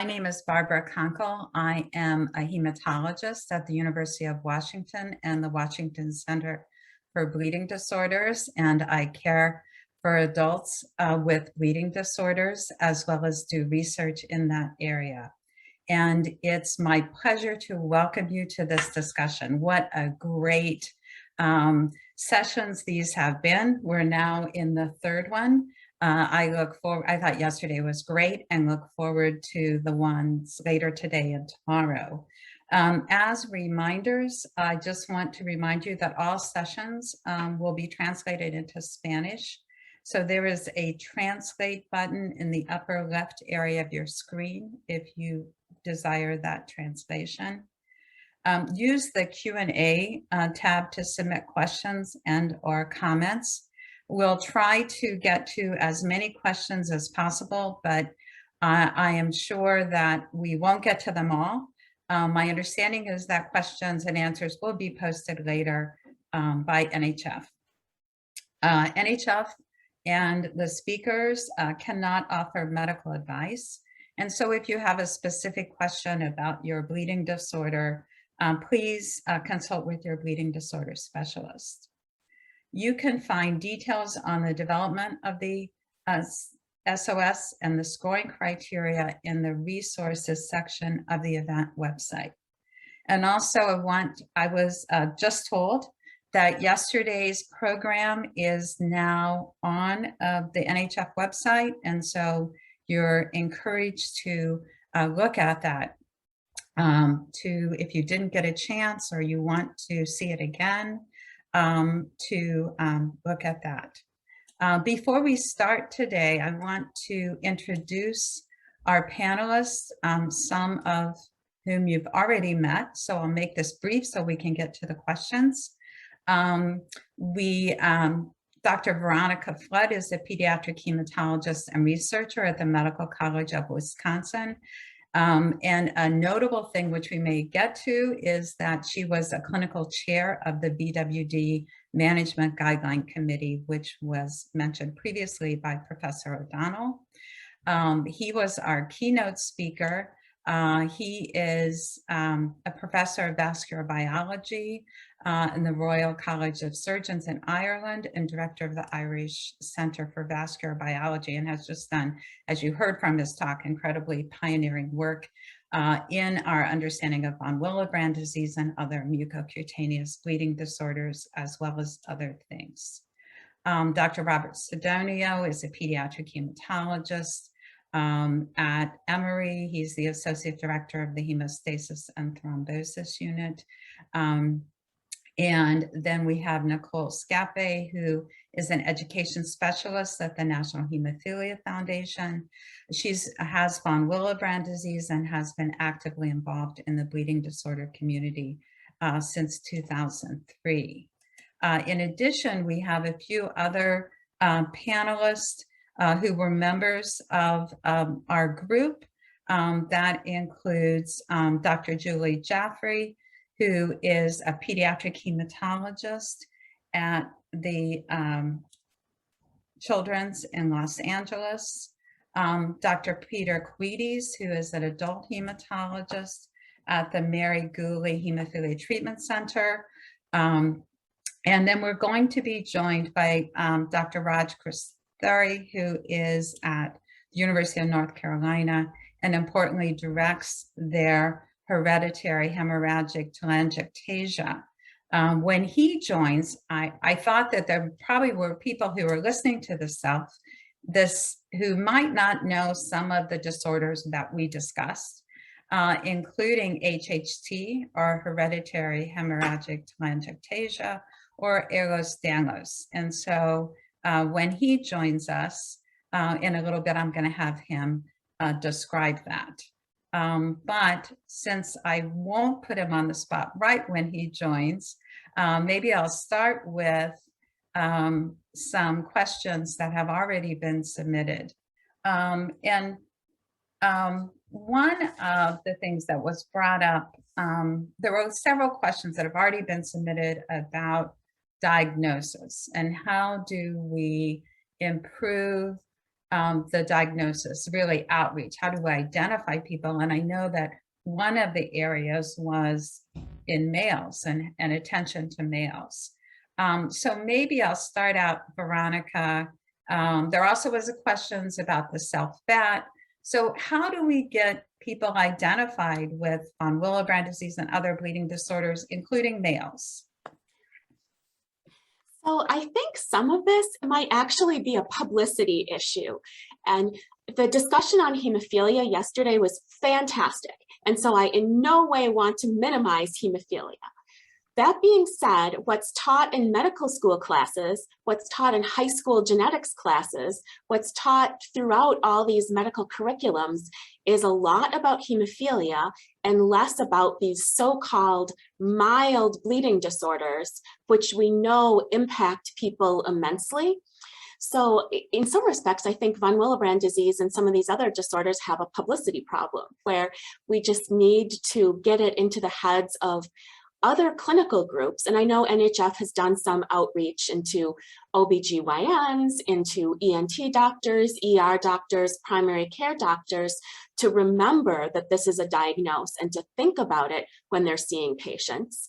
My name is Barbara Conkle. I am a hematologist at the University of Washington and the Washington Center for Bleeding Disorders, and I care for adults with bleeding disorders as well as do research in that area. And it's my pleasure to welcome you to this discussion. What a great sessions these have been. We're now in the third one. I thought yesterday was great and look forward to the ones later today and tomorrow. As reminders, I just want to remind you that all sessions will be translated into Spanish. So there is a translate button in the upper left area of your screen if you desire that translation. Use the Q&A tab to submit questions and or comments. We'll try to get to as many questions as possible, but I am sure that we won't get to them all. My understanding is that questions and answers will be posted later by NHF. NHF and the speakers cannot offer medical advice. And so if you have a specific question about your bleeding disorder, please consult with your bleeding disorder specialist. You can find details on the development of the SOS and the scoring criteria in the resources section of the event website. And also I was just told that yesterday's program is now on the NHF website. And so you're encouraged to look at that. If you didn't get a chance or you want to see it again, to look at that. Before we start today, I want to introduce our panelists, some of whom you've already met. So I'll make this brief so we can get to the questions. Dr. Veronica Flood is a pediatric hematologist and researcher at the Medical College of Wisconsin. And a notable thing which we may get to is that she was a clinical chair of the BWD Management Guideline Committee, which was mentioned previously by Professor O'Donnell. He was our keynote speaker. He is a professor of vascular biology in the Royal College of Surgeons in Ireland and director of the Irish Center for Vascular Biology, and has just done, as you heard from his talk, incredibly pioneering work in our understanding of von Willebrand disease and other mucocutaneous bleeding disorders, as well as other things. Dr. Robert Sidonio is a pediatric hematologist at Emory. He's the associate director of the hemostasis and thrombosis unit. And then we have Nicole Scape, who is an education specialist at the National Hemophilia Foundation. She has von Willebrand disease and has been actively involved in the bleeding disorder community since 2003. In addition, we have a few other panelists who were members of our group. That includes Dr. Julie Jaffrey, who is a pediatric hematologist at the Children's in Los Angeles. Dr. Peter Quides, who is an adult hematologist at the Mary Gooley Hemophilia Treatment Center. And then we're going to be joined by Dr. Raj Kasturi, who is at the University of North Carolina, and importantly directs their hereditary hemorrhagic telangiectasia. When he joins, I thought that there probably were people who were listening to this who might not know some of the disorders that we discussed, including HHT, or hereditary hemorrhagic telangiectasia, or Ehlers-Danlos. And so when he joins us in a little bit, I'm going to have him describe that. But since I won't put him on the spot right when he joins, maybe I'll start with some questions that have already been submitted. One of the things that was brought up, there were several questions that have already been submitted about diagnosis and how do we improve the diagnosis, really outreach. How do I identify people? And I know that one of the areas was in males and attention to males. So maybe I'll start out, Veronica. There also was questions about the self-fat. So how do we get people identified with von Willebrand disease and other bleeding disorders, including males? So I think some of this might actually be a publicity issue. And the discussion on hemophilia yesterday was fantastic. And so I in no way want to minimize hemophilia. That being said, what's taught in medical school classes, what's taught in high school genetics classes, what's taught throughout all these medical curriculums is a lot about hemophilia and less about these so-called mild bleeding disorders, which we know impact people immensely. So in some respects, I think von Willebrand disease and some of these other disorders have a publicity problem where we just need to get it into the heads of other clinical groups. And I know NHF has done some outreach into OBGYNs, into ENT doctors, ER doctors, primary care doctors, to remember that this is a diagnosis and to think about it when they're seeing patients.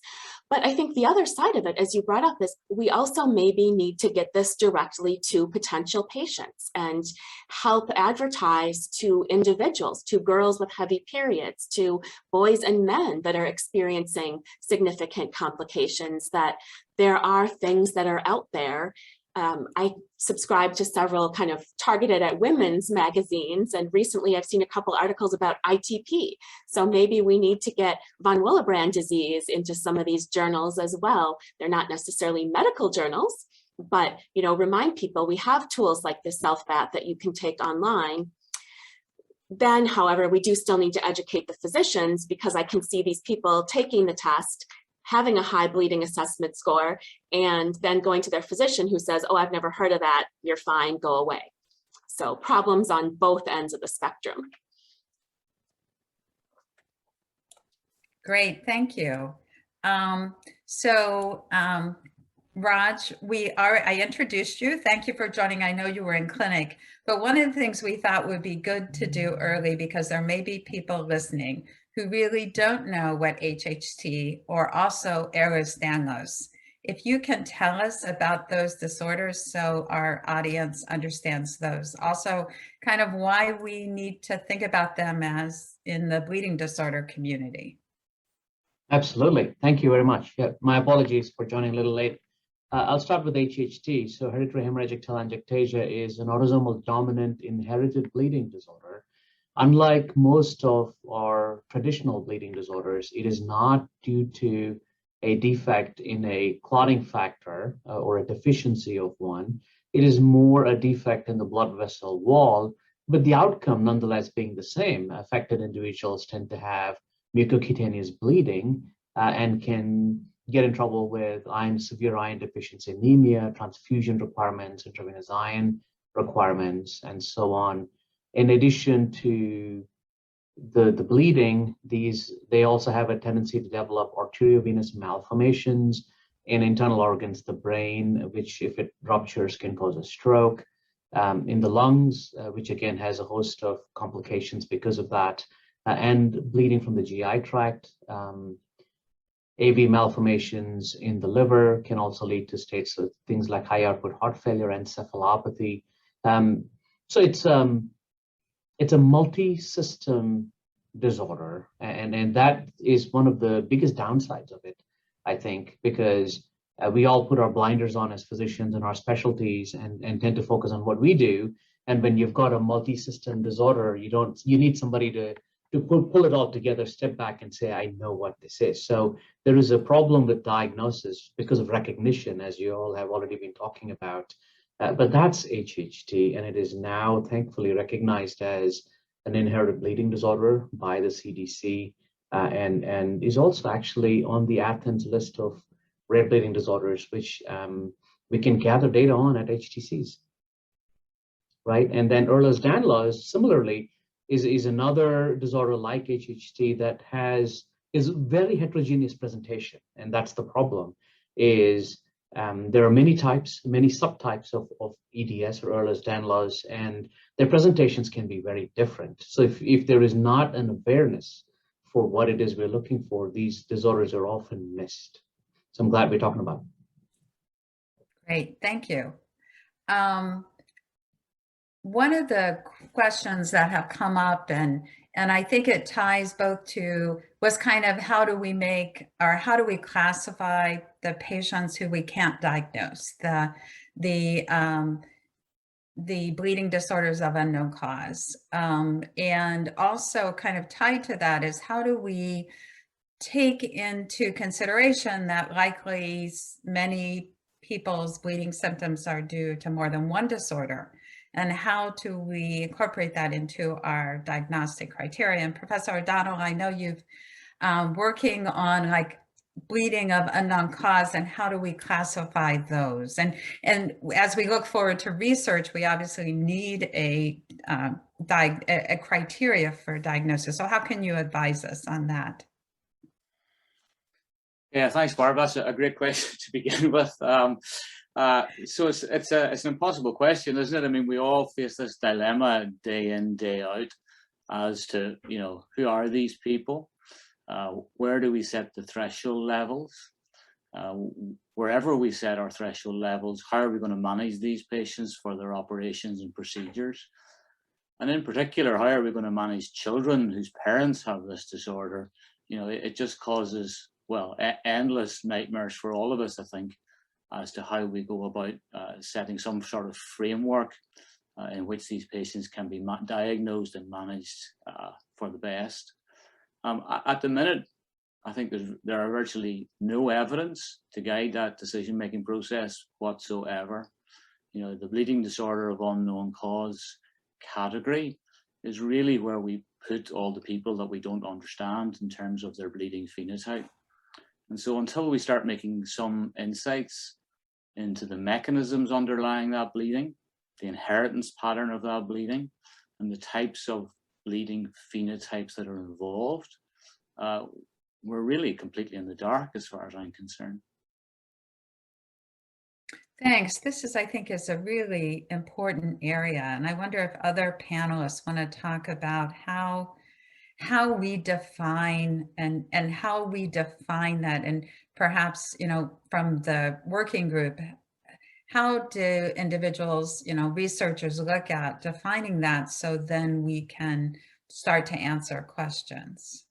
But I think the other side of it, as you brought up, is we also maybe need to get this directly to potential patients and help advertise to individuals, to girls with heavy periods, to boys and men that are experiencing significant complications, that there are things that are out there. I subscribe to several kind of targeted at women's magazines, and recently I've seen a couple articles about ITP. So maybe we need to get von Willebrand disease into some of these journals as well. They're not necessarily medical journals, but remind people we have tools like the self-fat that you can take online. Then, however, we do still need to educate the physicians, because I can see these people taking the test, having a high bleeding assessment score, and then going to their physician who says, oh, I've never heard of that, you're fine, go away. So problems on both ends of the spectrum. Great, thank you. Raj, I introduced you. Thank you for joining. I know you were in clinic, but one of the things we thought would be good to do early, because there may be people listening who really don't know what HHT or also Ehlers-Danlos. If you can tell us about those disorders so our audience understands those. Also, kind of why we need to think about them as in the bleeding disorder community. Absolutely. Thank you very much. Yeah, my apologies for joining a little late. I'll start with HHT. So hereditary hemorrhagic telangiectasia is an autosomal dominant inherited bleeding disorder. Unlike most of our traditional bleeding disorders, it is not due to a defect in a clotting factor or a deficiency of one. It is more a defect in the blood vessel wall, but the outcome nonetheless being the same. Affected individuals tend to have mucocutaneous bleeding and can get in trouble with severe iron deficiency anemia, transfusion requirements, intravenous iron requirements, and so on. In addition to the bleeding, they also have a tendency to develop arteriovenous malformations in internal organs, the brain, which if it ruptures can cause a stroke, in the lungs, which again has a host of complications because of that, and bleeding from the GI tract. AV malformations in the liver can also lead to states of things like high output heart failure, encephalopathy. So it's a multi-system disorder, and that is one of the biggest downsides of it, I think, because we all put our blinders on as physicians in our specialties and tend to focus on what we do. And when you've got a multi-system disorder, you need somebody to pull it all together, step back and say, I know what this is. So there is a problem with diagnosis because of recognition, as you all have already been talking about. But that's HHT, and it is now thankfully recognized as an inherited bleeding disorder by the CDC, and is also actually on the Athens list of rare bleeding disorders, which we can gather data on at HTCs, right? And then Ehlers-Danlos, similarly, is another disorder like HHT that is very heterogeneous presentation, and that's the problem. There are many types, many subtypes of EDS or Ehlers-Danlos, and their presentations can be very different. So if there is not an awareness for what it is we're looking for, these disorders are often missed. So I'm glad we're talking about it. Great, thank you. One of the questions that have come up, and I think it ties both to, was kind of how do we make, or how do we classify the patients who we can't diagnose, the bleeding disorders of unknown cause. And also kind of tied to that is, how do we take into consideration that likely many people's bleeding symptoms are due to more than one disorder? And how do we incorporate that into our diagnostic criteria? And Professor O'Donnell, I know you've working on like bleeding of unknown cause, and how do we classify those? And as we look forward to research, we obviously need a criteria for diagnosis. So how can you advise us on that? Yeah, thanks, Barb. That's a great question to begin with. So it's an impossible question, isn't it? I mean, we all face this dilemma day in, day out as to, you know, who are these people? Where do we set the threshold levels? Wherever we set our threshold levels, how are we going to manage these patients for their operations and procedures? And in particular, how are we going to manage children whose parents have this disorder? You know, it just causes, well, endless nightmares for all of us, I think, as to how we go about setting some sort of framework in which these patients can be diagnosed and managed for the best. At the minute, I think there are virtually no evidence to guide that decision-making process whatsoever. You know, the bleeding disorder of unknown cause category is really where we put all the people that we don't understand in terms of their bleeding phenotype. And so until we start making some insights into the mechanisms underlying that bleeding, the inheritance pattern of that bleeding, and the types of bleeding phenotypes that are involved, we're really completely in the dark as far as I'm concerned. Thanks. This is, I think, is a really important area. And I wonder if other panelists want to talk about how we define and how we define that. And perhaps, you know, from the working group, how do individuals, you know, researchers look at defining that, so then we can start to answer questions?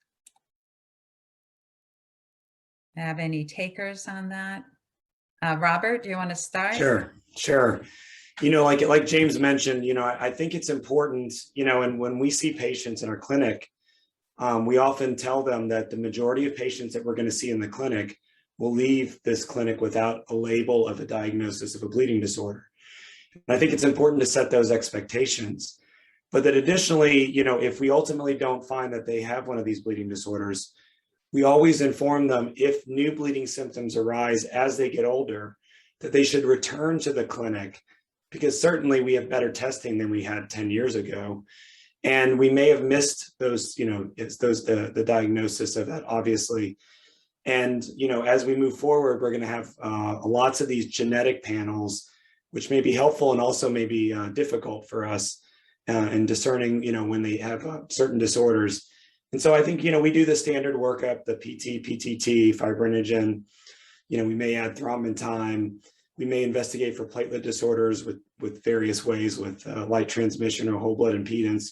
Have any takers on that? Robert, do you want to start? Sure. You know, like James mentioned, you know, I think it's important, you know, and when we see patients in our clinic, we often tell them that the majority of patients that we're going to see in the clinic will leave this clinic without a label of a diagnosis of a bleeding disorder. And I think it's important to set those expectations, but that additionally, you know, if we ultimately don't find that they have one of these bleeding disorders, we always inform them, if new bleeding symptoms arise as they get older, that they should return to the clinic, because certainly we have better testing than we had 10 years ago. And we may have missed those, you know, the diagnosis of that, obviously. And, you know, as we move forward, we're going to have lots of these genetic panels, which may be helpful and also may be difficult for us in discerning, you know, when they have certain disorders. And so I think, you know, we do the standard workup, the PT, PTT, fibrinogen, you know, we may add thrombin time, we may investigate for platelet disorders with various ways, with light transmission or whole blood impedance.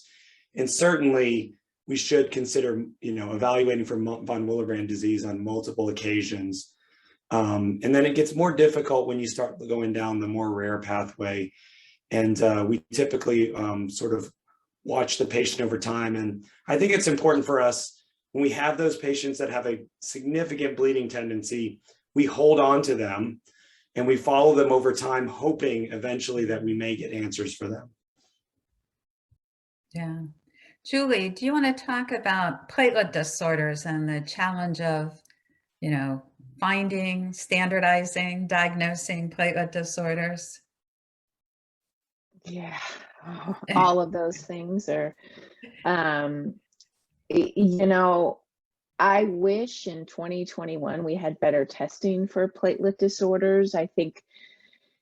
And certainly we should consider, you know, evaluating for von Willebrand disease on multiple occasions. And then it gets more difficult when you start going down the more rare pathway. And we typically sort of watch the patient over time. And I think it's important for us, when we have those patients that have a significant bleeding tendency, we hold on to them and we follow them over time, hoping eventually that we may get answers for them. Yeah. Julie, do you want to talk about platelet disorders and the challenge of, you know, finding, standardizing, diagnosing platelet disorders? Yeah, all of those things are, you know, I wish in 2021 we had better testing for platelet disorders. I think,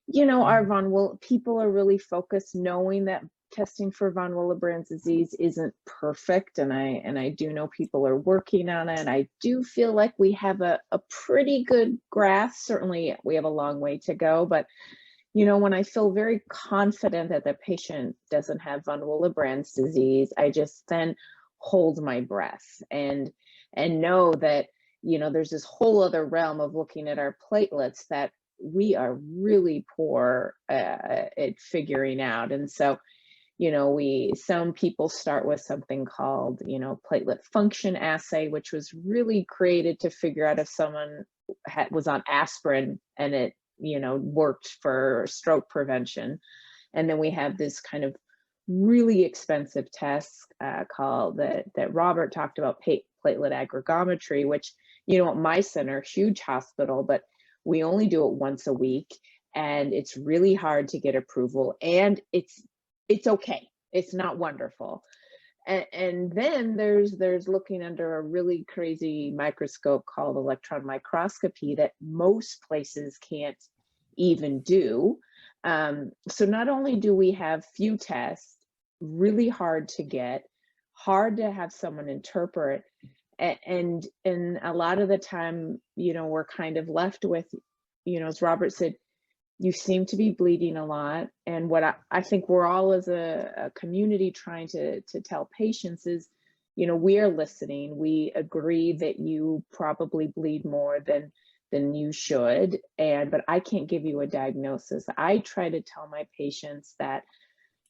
you know, people are really focused knowing that testing for von Willebrand disease isn't perfect, and I do know people are working on it. I do feel like we have a pretty good grasp. Certainly we have a long way to go, but when I feel very confident that the patient doesn't have von Willebrand disease, I just then hold my breath and know that, there's this whole other realm of looking at our platelets that we are really poor at figuring out. And so, some people start with something called, platelet function assay, which was really created to figure out if someone was on aspirin and it, worked for stroke prevention. And then we have this kind of really expensive test called that Robert talked about, platelet aggregometry, which, at my center, huge hospital, but we only do it once a week, and it's really hard to get approval, and it's okay. It's not wonderful. And then there's looking under a really crazy microscope called electron microscopy that most places can't even do. So not only do we have few tests, really hard to get, hard to have someone interpret, and a lot of the time, we're kind of left with, as Robert said, you seem to be bleeding a lot. And what I think we're all as a community trying to tell patients is, we are listening. We agree that you probably bleed more than you should, but I can't give you a diagnosis. I try to tell my patients that,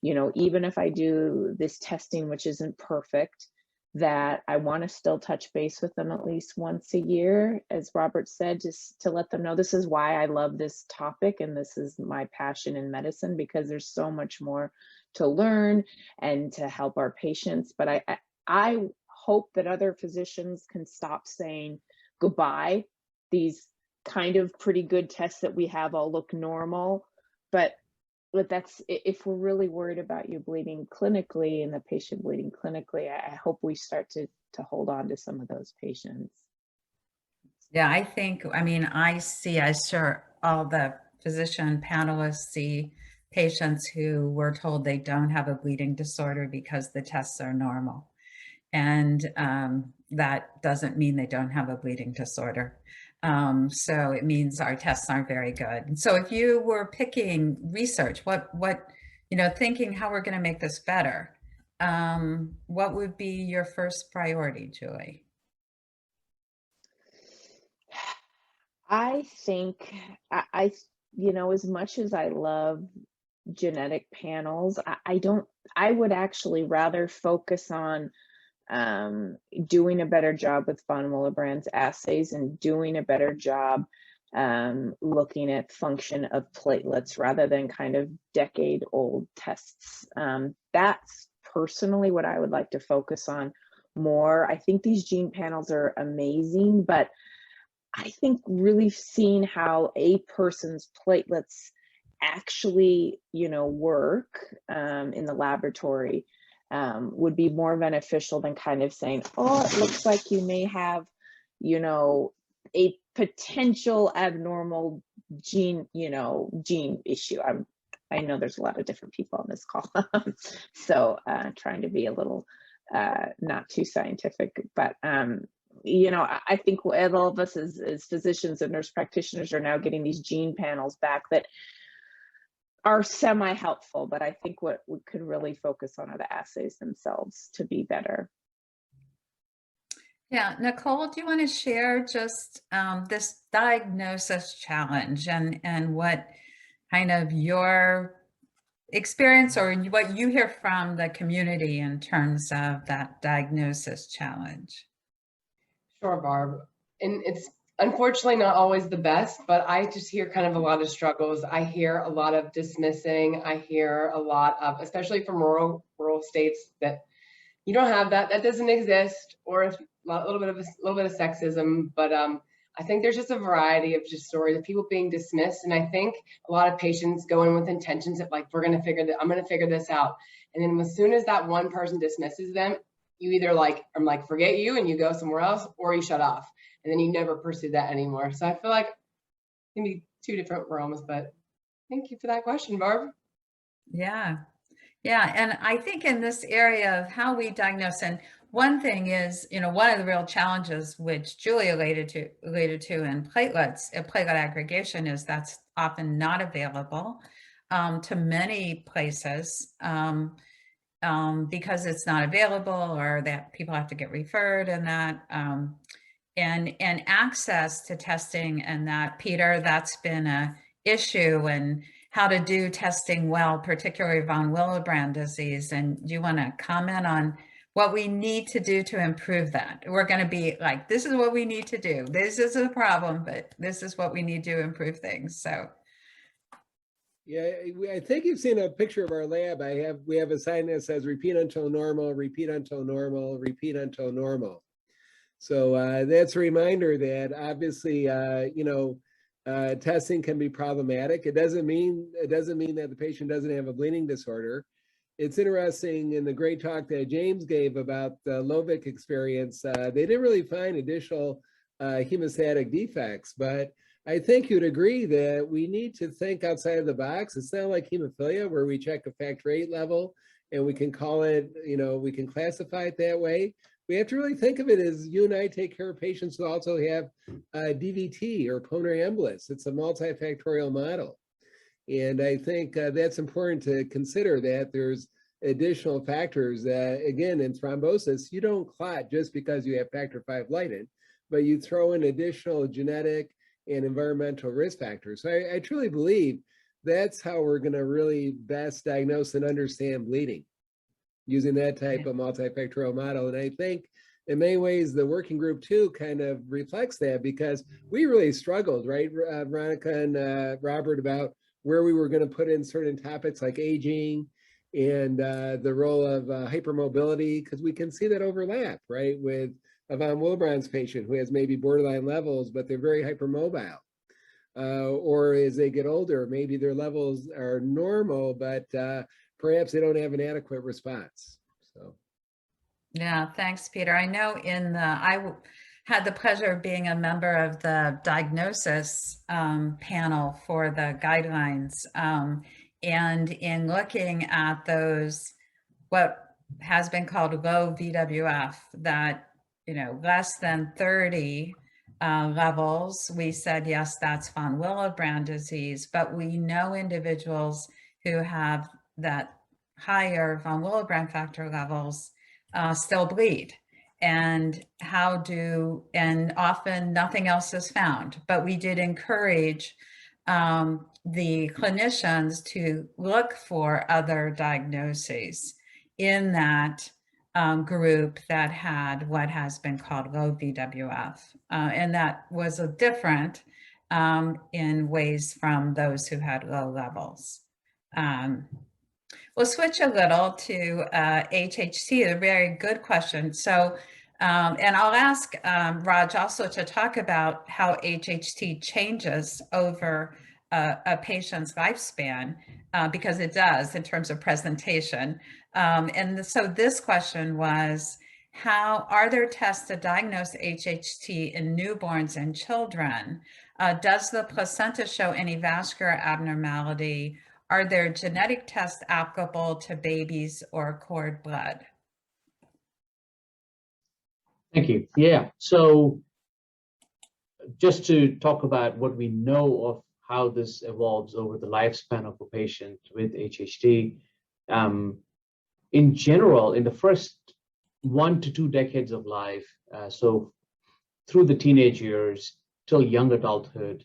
even if I do this testing, which isn't perfect, that I want to still touch base with them at least once a year, as Robert said, just to let them know this is why I love this topic and this is my passion in medicine, because there's so much more to learn and to help our patients. But I hope that other physicians can stop saying goodbye. These kind of pretty good tests that we have all look normal, but that's, if we're really worried about you bleeding clinically and the patient bleeding clinically, I hope we start to hold on to some of those patients. Yeah, I see, as sure all the physician panelists see patients who were told they don't have a bleeding disorder because the tests are normal. And that doesn't mean they don't have a bleeding disorder. So it means our tests aren't very good. And so if you were picking research, what thinking how we're going to make this better, what would be your first priority, Julie? I think I as much as I love genetic panels, I would actually rather focus on doing a better job with von Willebrand's assays and doing a better job looking at function of platelets rather than kind of decade-old tests. That's personally what I would like to focus on more. I think these gene panels are amazing, but I think really seeing how a person's platelets actually, work in the laboratory would be more beneficial than kind of saying, oh, it looks like you may have, a potential abnormal gene issue. I know there's a lot of different people on this call, so trying to be a little not too scientific, but I think all of us as physicians and nurse practitioners are now getting these gene panels back that are semi-helpful, but I think what we could really focus on are the assays themselves to be better. Yeah, Nicole, do you want to share just this diagnosis challenge and what kind of your experience or what you hear from the community in terms of that diagnosis challenge? Sure, Barb. And it's unfortunately not always the best, but I just hear kind of a lot of struggles. I hear a lot of dismissing. I hear a lot of, especially from rural states, that you don't have that, that doesn't exist, or a little bit of sexism. But I think there's just a variety of just stories of people being dismissed. And I think a lot of patients go in with intentions of like, I'm going to figure this out. And then as soon as that one person dismisses them, you either forget you and you go somewhere else, or you shut off and then you never pursue that anymore. So I feel like maybe two different realms, but thank you for that question, Barb. Yeah. Yeah, and I think in this area of how we diagnose, and one thing is, one of the real challenges which Julie alluded to in platelets, platelet aggregation, is that's often not available to many places because it's not available, or that people have to get referred, and that and access to testing, and that, Peter, that's been a issue, and how to do testing well, particularly von Willebrand disease. And do you want to comment on what we need to do to improve that? We're going to be like, this is what we need to do. This is a problem, but this is what we need to improve things. So. Yeah, I think you've seen a picture of our lab. We have a sign that says repeat until normal, repeat until normal, repeat until normal. So that's a reminder that obviously, testing can be problematic. It doesn't mean that the patient doesn't have a bleeding disorder. It's interesting, in the great talk that James gave about the Lovick experience, they didn't really find additional hemostatic defects, but I think you'd agree that we need to think outside of the box. It's not like hemophilia where we check a factor VIII level and we can call it, we can classify it that way. We have to really think of it as you and I take care of patients who also have DVT or pulmonary embolus. It's a multifactorial model. And I think that's important to consider, that there's additional factors that, again, in thrombosis, you don't clot just because you have factor V Leiden, but you throw in additional genetic and environmental risk factors. So I truly believe that's how we're going to really best diagnose and understand bleeding, using that type of multifactorial model. And I think in many ways, the working group too kind of reflects that, because we really struggled, right, Veronica and Robert, about where we were going to put in certain topics like aging and the role of hypermobility, because we can see that overlap, right, with a von Willebrand's patient who has maybe borderline levels, but they're very hypermobile. Or as they get older, maybe their levels are normal, but perhaps they don't have an adequate response. So, yeah, thanks, Peter. I know I had the pleasure of being a member of the diagnosis panel for the guidelines, and in looking at those, what has been called low VWF, that less than 30 levels, we said, yes, that's von Willebrand disease, but we know individuals who have that higher von Willebrand factor levels still bleed, and often nothing else is found. But we did encourage the clinicians to look for other diagnoses in that group that had what has been called low VWF. And that was different in ways from those who had low levels. We'll switch a little to HHT, a very good question. So, and I'll ask Raj also to talk about how HHT changes over a patient's lifespan, because it does in terms of presentation. And so this question was, are there tests to diagnose HHT in newborns and children? Does the placenta show any vascular abnormality? Are there genetic tests applicable to babies or cord blood? Thank you. Yeah, so just to talk about what we know of how this evolves over the lifespan of a patient with HHT. In general, in the first 1 to 2 decades of life, so through the teenage years till young adulthood,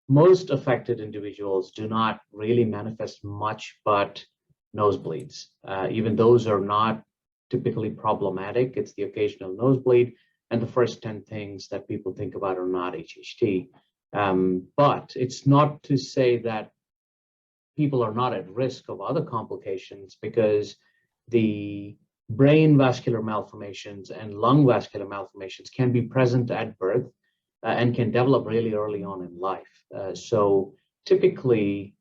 most affected individuals do not really manifest much but nosebleeds. Even those are not typically problematic. It's the occasional nosebleed, and the first 10 things that people think about are not HHT. But it's not to say that people are not at risk of other complications, because the brain vascular malformations and lung vascular malformations can be present at birth and can develop really early on in life. So typically,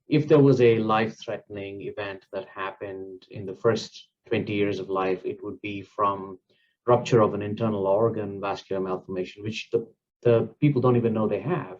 if there was a life-threatening event that happened in the first 20 years of life, it would be from rupture of an internal organ vascular malformation, which the people don't even know they have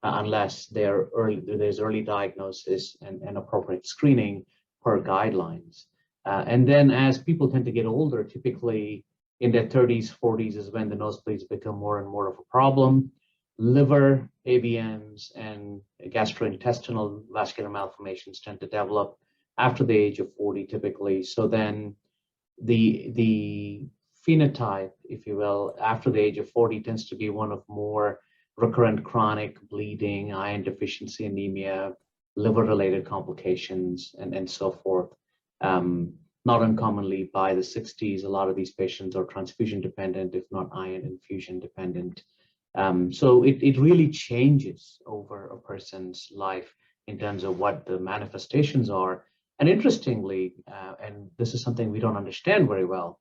unless there's early diagnosis and appropriate screening, per guidelines. And then as people tend to get older, typically in their 30s, 40s is when the nosebleeds become more and more of a problem. Liver, AVMs, and gastrointestinal vascular malformations tend to develop after the age of 40 typically. So then the phenotype, if you will, after the age of 40 tends to be one of more recurrent chronic bleeding, iron deficiency, anemia, liver-related complications, and so forth. Not uncommonly by the 60s, a lot of these patients are transfusion dependent, if not iron infusion dependent. So it really changes over a person's life in terms of what the manifestations are. And interestingly, and this is something we don't understand very well,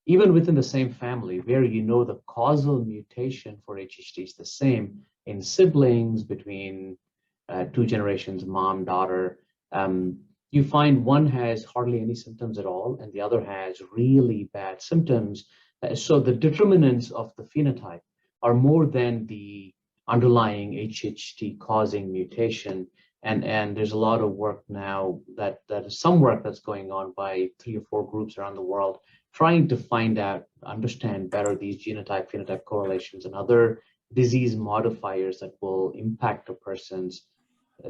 even within the same family, where you know the causal mutation for HHT is the same in siblings, between 2 generations, mom, daughter, you find one has hardly any symptoms at all, and the other has really bad symptoms. So the determinants of the phenotype are more than the underlying HHT causing mutation. And there's a lot of work now that is some work that's going on by 3 or 4 groups around the world, trying to find out, understand better these genotype phenotype correlations and other disease modifiers that will impact a person's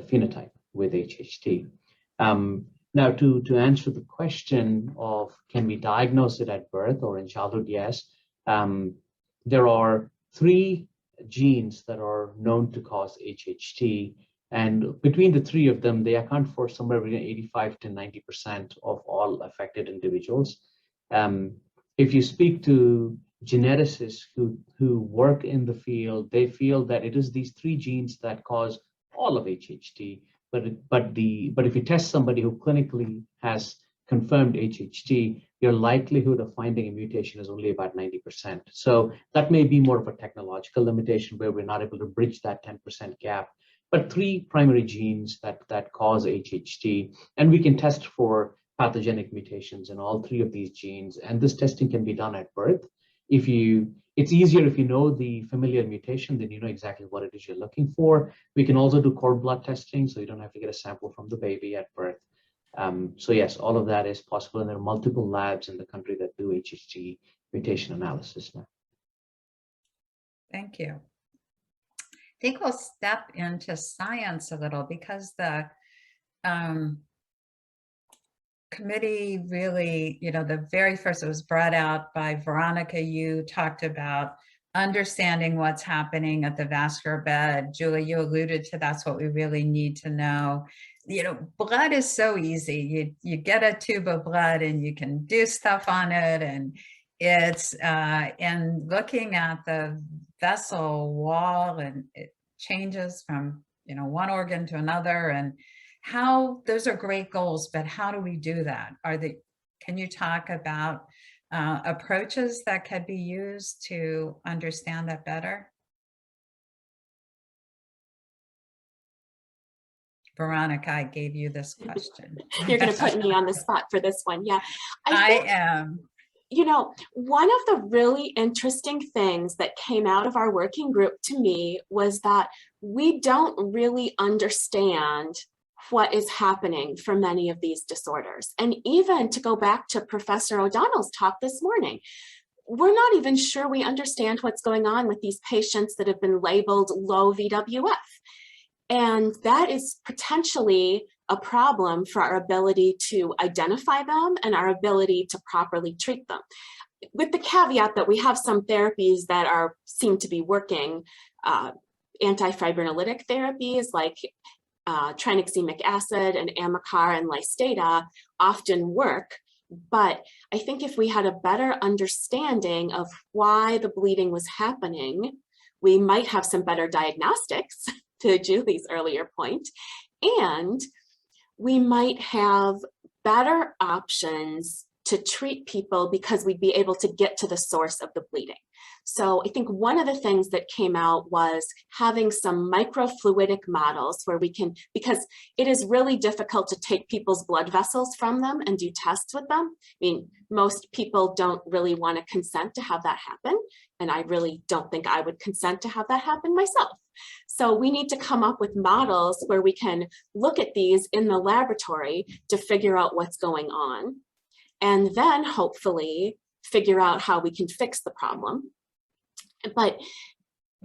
phenotype with HHT. Now, to answer the question of can we diagnose it at birth or in childhood? Yes. There are 3 genes that are known to cause HHT, and between the 3 of them, they account for somewhere between 85 to 90% of all affected individuals. If you speak to geneticists who work in the field, they feel that it is these 3 genes that cause all of HHT. But if you test somebody who clinically has confirmed HHT, your likelihood of finding a mutation is only about 90%. So that may be more of a technological limitation where we're not able to bridge that 10% gap. But 3 primary genes that cause HHT, and we can test for pathogenic mutations in all 3 of these genes, and this testing can be done at birth. It's easier if you know the familial mutation, then you know exactly what it is you're looking for. We can also do cord blood testing, so you don't have to get a sample from the baby at birth. So yes, all of that is possible, and there are multiple labs in the country that do HHT mutation analysis now. Thank you. I think we'll step into science a little, because the committee really, the very first, it was brought out by Veronica. You talked about understanding what's happening at the vascular bed. Julie, you alluded to that's what we really need to know. Blood is so easy. You get a tube of blood and you can do stuff on it, and it's and looking at the vessel wall, and it changes from one organ to another, and how those are great goals, but how do we do that? Can you talk about approaches that could be used to understand that better? Veronica, I gave you this question. You're going to put me on the spot for this one. Yeah, I am. One of the really interesting things that came out of our working group to me was that we don't really understand what is happening for many of these disorders. And even to go back to Professor O'Donnell's talk this morning, we're not even sure we understand what's going on with these patients that have been labeled low VWF. And that is potentially a problem for our ability to identify them and our ability to properly treat them. With the caveat that we have some therapies that seem to be working, antifibrinolytic therapies like tranexamic acid and Amicar and Lystata often work. But I think if we had a better understanding of why the bleeding was happening, we might have some better diagnostics, to Julie's earlier point, and we might have better options to treat people because we'd be able to get to the source of the bleeding. So I think one of the things that came out was having some microfluidic models where we can, because it is really difficult to take people's blood vessels from them and do tests with them. I mean, most people don't really want to consent to have that happen. And I really don't think I would consent to have that happen myself. So we need to come up with models where we can look at these in the laboratory to figure out what's going on. And then hopefully figure out how we can fix the problem. But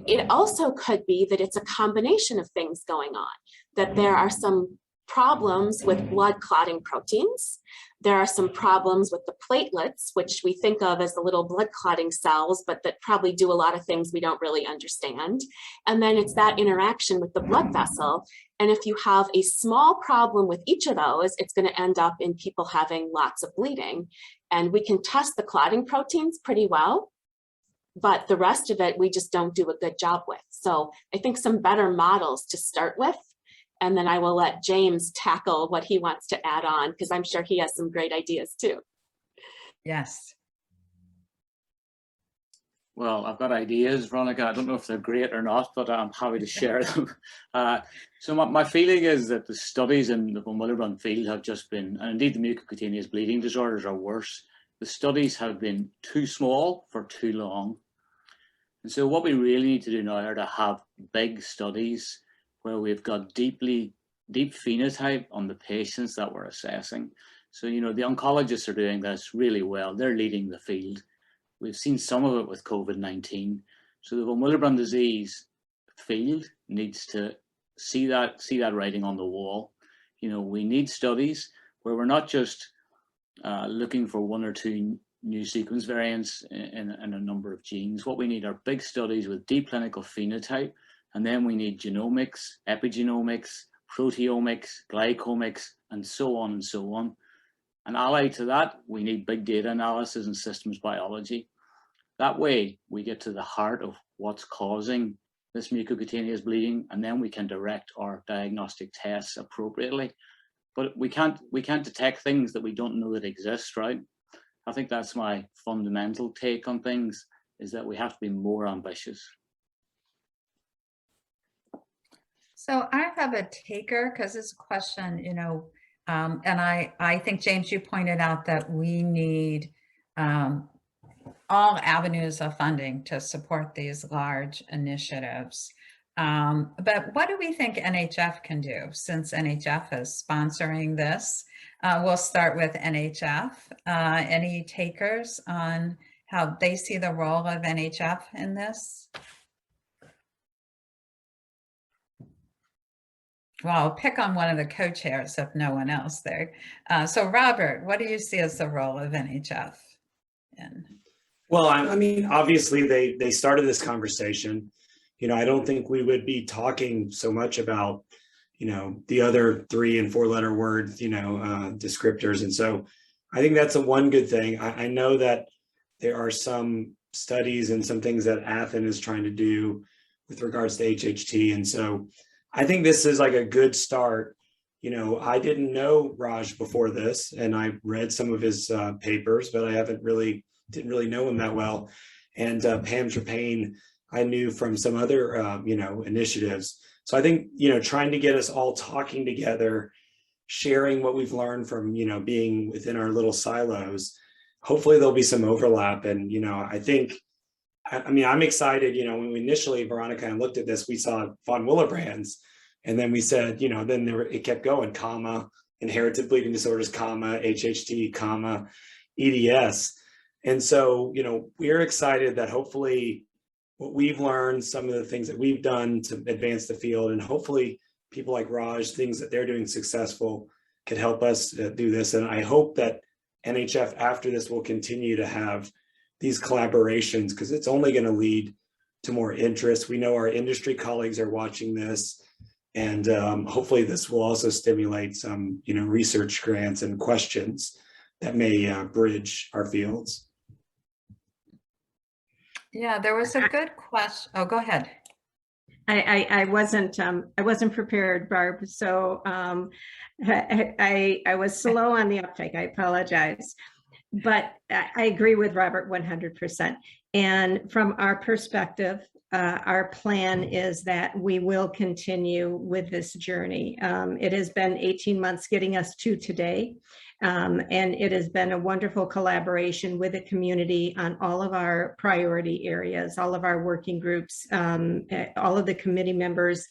it also could be that it's a combination of things going on, that there are some problems with blood clotting proteins. There are some problems with the platelets, which we think of as the little blood clotting cells, but that probably do a lot of things we don't really understand. And then it's that interaction with the blood vessel. And if you have a small problem with each of those, it's going to end up in people having lots of bleeding. And we can test the clotting proteins pretty well, but the rest of it, we just don't do a good job with. So I think some better models to start with, and then I will let James tackle what he wants to add on, because I'm sure he has some great ideas too. Yes. Well, I've got ideas, Veronica. I don't know if they're great or not, but I'm happy to share them. So my feeling is that the studies in the von Willebrand field have just been, and indeed the mucocutaneous bleeding disorders are worse. The studies have been too small for too long. And so what we really need to do now are to have big studies where we've got deep phenotype on the patients that we're assessing. So, you know, the oncologists are doing this really well. They're leading the field. We've seen some of it with COVID-19. So the von Willebrand disease field needs to see that writing on the wall. You know, we need studies where we're not just looking for one or two new sequence variants in a number of genes. What we need are big studies with deep clinical phenotype, and then we need genomics, epigenomics, proteomics, glycomics, and so on and so on. And allied to that, we need big data analysis and systems biology. That way, we get to the heart of what's causing this mucocutaneous bleeding, and then we can direct our diagnostic tests appropriately. But we can't detect things that we don't know that exist, right? I think that's my fundamental take on things, is that we have to be more ambitious. So I have a taker, because this question, you know, and I think, James, you pointed out that we need all avenues of funding to support these large initiatives. But what do we think NHF can do, since NHF is sponsoring this? We'll start with NHF. Any takers on how they see the role of NHF in this? Well, I'll pick on one of the co-chairs if no one else there. So Robert, what do you see as the role of NHF in? Well, I mean, obviously they started this conversation. You know, I don't think we would be talking so much about, you know, the other 3- and 4-letter words, you know, descriptors. And so I think that's one good thing. I know that there are some studies and some things that Athens is trying to do with regards to HHT. And so I think this is like a good start. You know, I didn't know Raj before this, and I read some of his papers, but I didn't really know him that well. And Pam Trepane, I knew from some other, you know, initiatives. So I think, you know, trying to get us all talking together, sharing what we've learned from, you know, being within our little silos, hopefully there'll be some overlap. And, you know, I think, I mean, I'm excited, you know, when we initially, Veronica and I looked at this, we saw von Willebrand's, and then we said, you know, then it kept going, comma, inherited bleeding disorders, comma, HHT, comma, EDS. And so, you know, we're excited that hopefully what we've learned, some of the things that we've done to advance the field, and hopefully people like Raj, things that they're doing successful, could help us do this. And I hope that NHF after this will continue to have these collaborations, because it's only going to lead to more interest. We know our industry colleagues are watching this, and hopefully this will also stimulate some, you know, research grants and questions that may bridge our fields. Yeah, there was a good question. Oh, go ahead. I wasn't prepared, Barb. So I was slow on the uptake. I apologize. But I agree with Robert 100%. And from our perspective, our plan is that we will continue with this journey. It has been 18 months getting us to today. And it has been a wonderful collaboration with the community on all of our priority areas, all of our working groups, all of the committee members,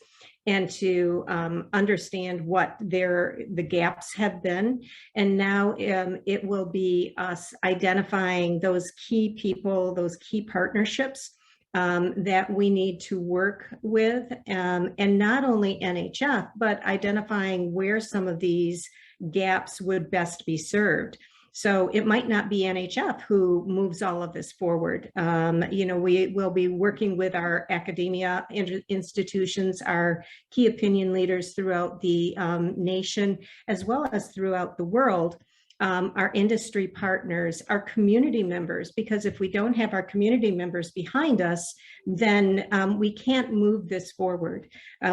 and to understand what the gaps have been. And now it will be us identifying those key people, those key partnerships that we need to work with, and not only NHF, but identifying where some of these gaps would best be served. So it might not be NHF who moves all of this forward. We will be working with our academia institutions, our key opinion leaders throughout the nation, as well as throughout the world, our industry partners, our community members, because if we don't have our community members behind us, then we can't move this forward.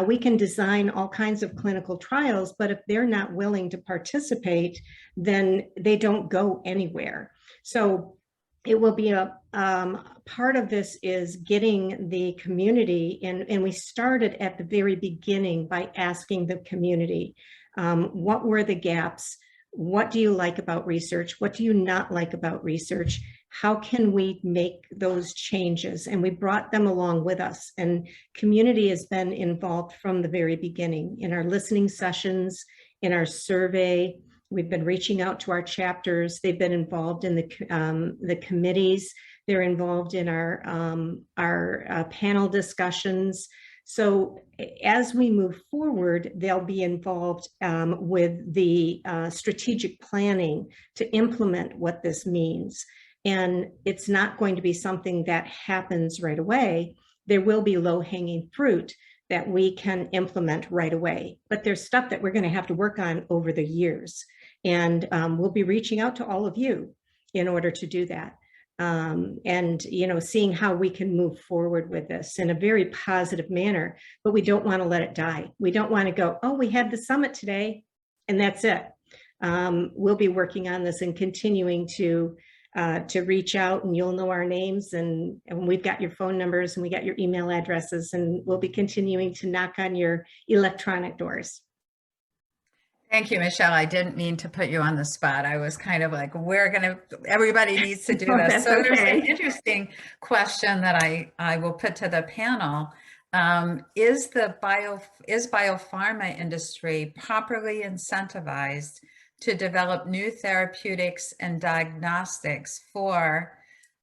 We can design all kinds of clinical trials, but if they're not willing to participate, then they don't go anywhere. So it will be a part of this is getting the community, and we started at the very beginning by asking the community, what were the gaps? What do you like about research? What do you not like about research? How can we make those changes? And we brought them along with us, and community has been involved from the very beginning in our listening sessions, in our survey. We've been reaching out to our chapters. They've been involved in the committees. They're involved in our panel discussions. So as we move forward, they'll be involved with the strategic planning to implement what this means. And it's not going to be something that happens right away. There will be low-hanging fruit that we can implement right away. But there's stuff that we're going to have to work on over the years. And we'll be reaching out to all of you in order to do that. And seeing how we can move forward with this in a very positive manner, but we don't want to let it die. We don't want to go, oh, we had the summit today and that's it. We'll be working on this and continuing to reach out, and you'll know our names, and we've got your phone numbers and we got your email addresses, and we'll be continuing to knock on your electronic doors. Thank you, Michelle. I didn't mean to put you on the spot. I was kind of like, everybody needs to do this. So there's an interesting question that I will put to the panel. Is biopharma industry properly incentivized to develop new therapeutics and diagnostics for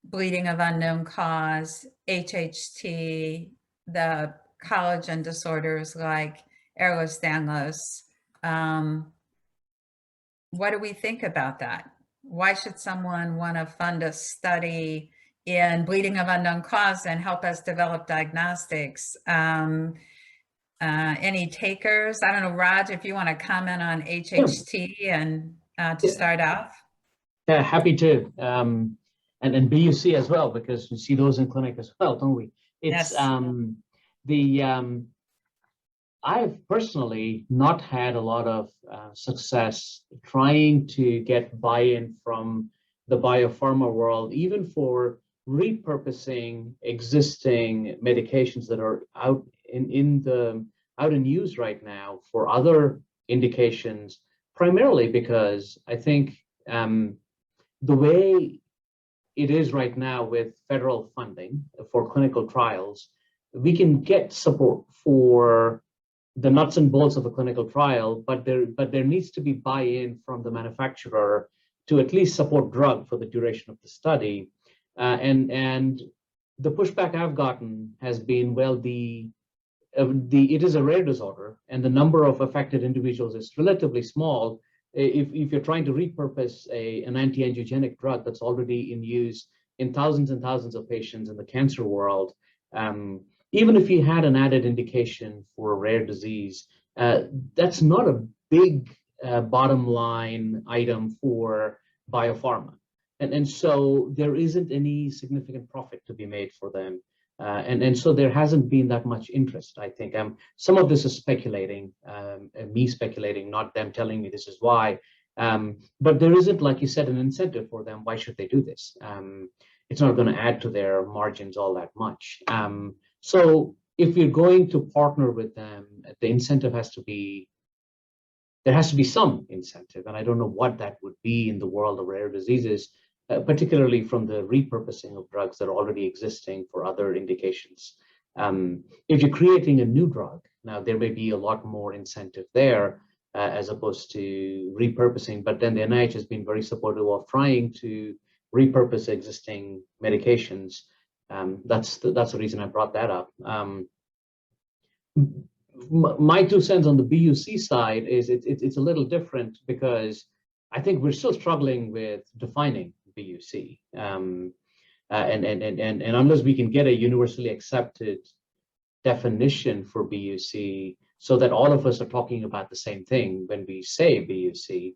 bleeding of unknown cause, HHT, the collagen disorders like Ehlers-Danlos? What do we think about that? Why should someone want to fund a study in bleeding of unknown cause and help us develop diagnostics? Any takers? I don't know, Raj, if you want to comment on HHT and to start off. Yeah, happy to. And BUC as well, because we see those in clinic as well, don't we? It's Yes. I've personally not had a lot of success trying to get buy-in from the biopharma world, even for repurposing existing medications that are out in use right now for other indications, primarily because I think the way it is right now with federal funding for clinical trials, we can get support for the nuts and bolts of a clinical trial, but there needs to be buy-in from the manufacturer to at least support drug for the duration of the study. And the pushback I've gotten has been, well, it is a rare disorder and the number of affected individuals is relatively small. If you're trying to repurpose an anti-angiogenic drug that's already in use in thousands and thousands of patients in the cancer world, even if you had an added indication for a rare disease, that's not a big bottom line item for biopharma. And so there isn't any significant profit to be made for them. And so there hasn't been that much interest, I think. Some of this is speculating, me speculating, not them telling me this is why. But there isn't, like you said, an incentive for them. Why should they do this? it's not going to add to their margins all that much. So if you're going to partner with them, the incentive has to be, there has to be some incentive, and I don't know what that would be in the world of rare diseases, particularly from the repurposing of drugs that are already existing for other indications. If you're creating a new drug, now there may be a lot more incentive there as opposed to repurposing, but then the NIH has been very supportive of trying to repurpose existing medications. That's the reason I brought that up. My 2 cents on the BUC side is it's a little different because I think we're still struggling with defining BUC. And unless we can get a universally accepted definition for BUC so that all of us are talking about the same thing when we say BUC,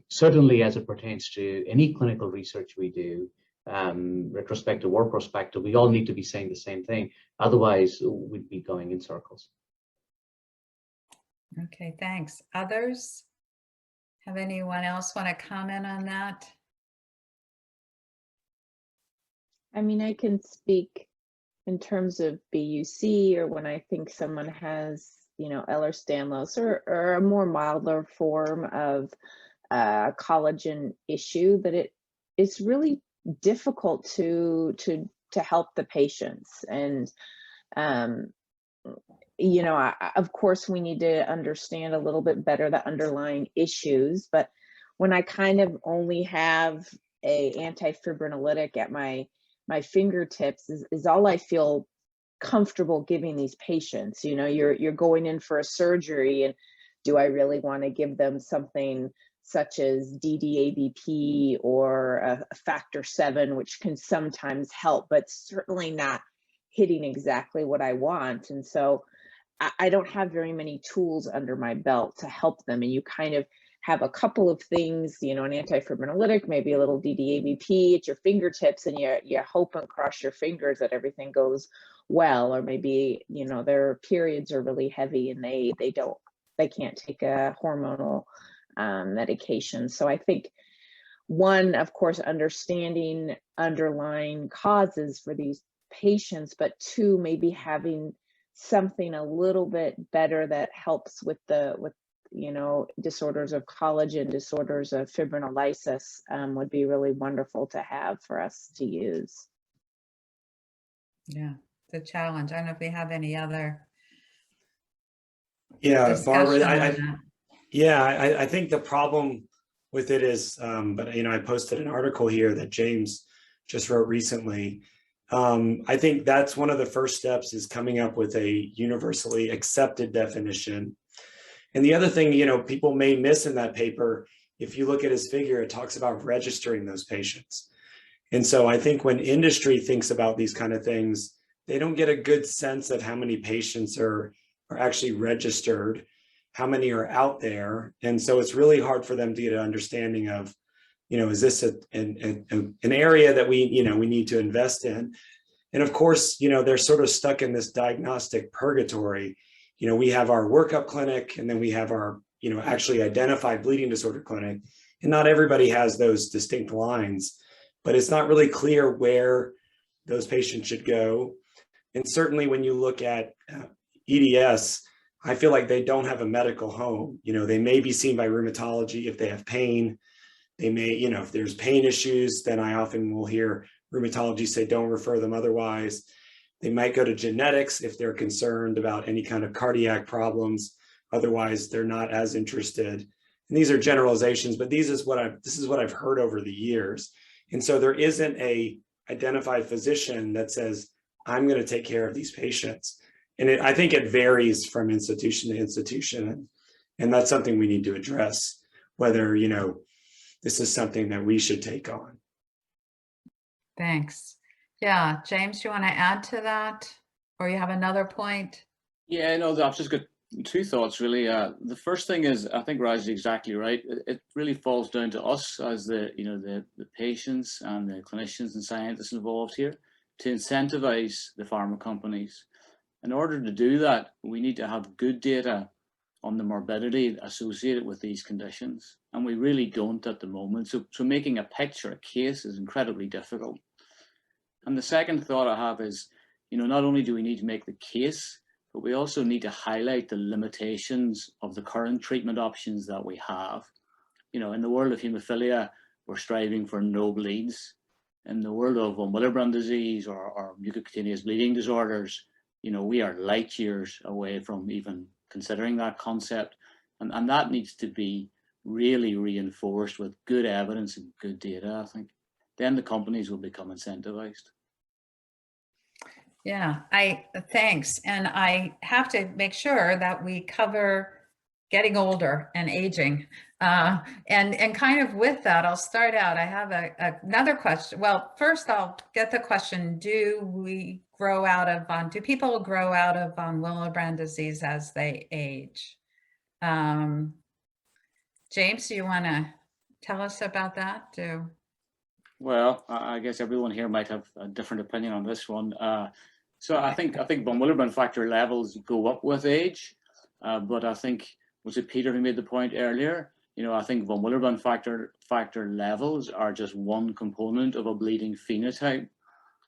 certainly as it pertains to any clinical research we do, retrospective or prospective, we all need to be saying the same thing. Otherwise, we'd be going in circles. Okay, thanks. Others? Have anyone else want to comment on that? I mean, I can speak in terms of BUC, or when I think someone has, you know, Ehlers-Danlos or a more milder form of collagen issue, that it's really difficult to help the patients. And you know, of course, we need to understand a little bit better the underlying issues, but when I kind of only have a antifibrinolytic at my fingertips is all I feel comfortable giving these patients. You know, you're going in for a surgery, and do I really want to give them something such as DDABP or a factor 7, which can sometimes help, but certainly not hitting exactly what I want. And so I don't have very many tools under my belt to help them. And you kind of have a couple of things, you know, an antifibrinolytic, maybe a little DDABP at your fingertips, and you hope and cross your fingers that everything goes well. Or maybe, you know, their periods are really heavy and they can't take a hormonal medication. So I think, one, of course, understanding underlying causes for these patients, but 2, maybe having something a little bit better that helps with you know, disorders of collagen, disorders of fibrinolysis would be really wonderful to have for us to use. Yeah, it's a challenge. I don't know if we have any other Yeah, Barbara, discussion on that. I think the problem with it is, but you know, I posted an article here that James just wrote recently. I think that's one of the first steps, is coming up with a universally accepted definition. And the other thing, you know, people may miss in that paper, if you look at his figure, it talks about registering those patients. And so I think when industry thinks about these kind of things, they don't get a good sense of how many patients are actually registered, how many are out there. And so it's really hard for them to get an understanding of, you know, is this an area that we need to invest in? And of course, you know, they're sort of stuck in this diagnostic purgatory. You know, we have our workup clinic, and then we have our, you know, actually identified bleeding disorder clinic. And not everybody has those distinct lines, but it's not really clear where those patients should go. And certainly when you look at EDS, I feel like they don't have a medical home. You know, they may be seen by rheumatology if they have pain. They may, you know, if there's pain issues, then I often will hear rheumatology say don't refer them otherwise. They might go to genetics if they're concerned about any kind of cardiac problems. Otherwise, they're not as interested. And these are generalizations, but this is what I've heard over the years. And so there isn't a identified physician that says, I'm going to take care of these patients. And I think it varies from institution to institution. And that's something we need to address, whether, you know, this is something that we should take on. Thanks. Yeah, James, do you want to add to that? Or you have another point? Yeah, no, I've just got 2 thoughts really. The first thing is, I think Raj is exactly right. It really falls down to us as the patients and the clinicians and scientists involved here to incentivize the pharma companies. In order to do that, we need to have good data on the morbidity associated with these conditions, and we really don't at the moment. So making a picture, a case, is incredibly difficult. And the second thought I have is, not only do we need to make the case, but we also need to highlight the limitations of the current treatment options that we have. In the world of haemophilia, we're striving for no bleeds. In the world of Willebrand disease or mucocutaneous bleeding disorders, we are light years away from even considering that concept. And that needs to be really reinforced with good evidence and good data, I think. Then the companies will become incentivized. Yeah, thanks. And I have to make sure that we cover getting older and aging. And kind of with that, I'll start out. I have another question. Well, first I'll get the question, do people grow out of Willebrand disease as they age? James, do you want to tell us about that? Well, I guess everyone here might have a different opinion on this one. So I think von Willebrand factor levels go up with age, but I think, was it Peter who made the point earlier? I think von Willebrand factor levels are just one component of a bleeding phenotype,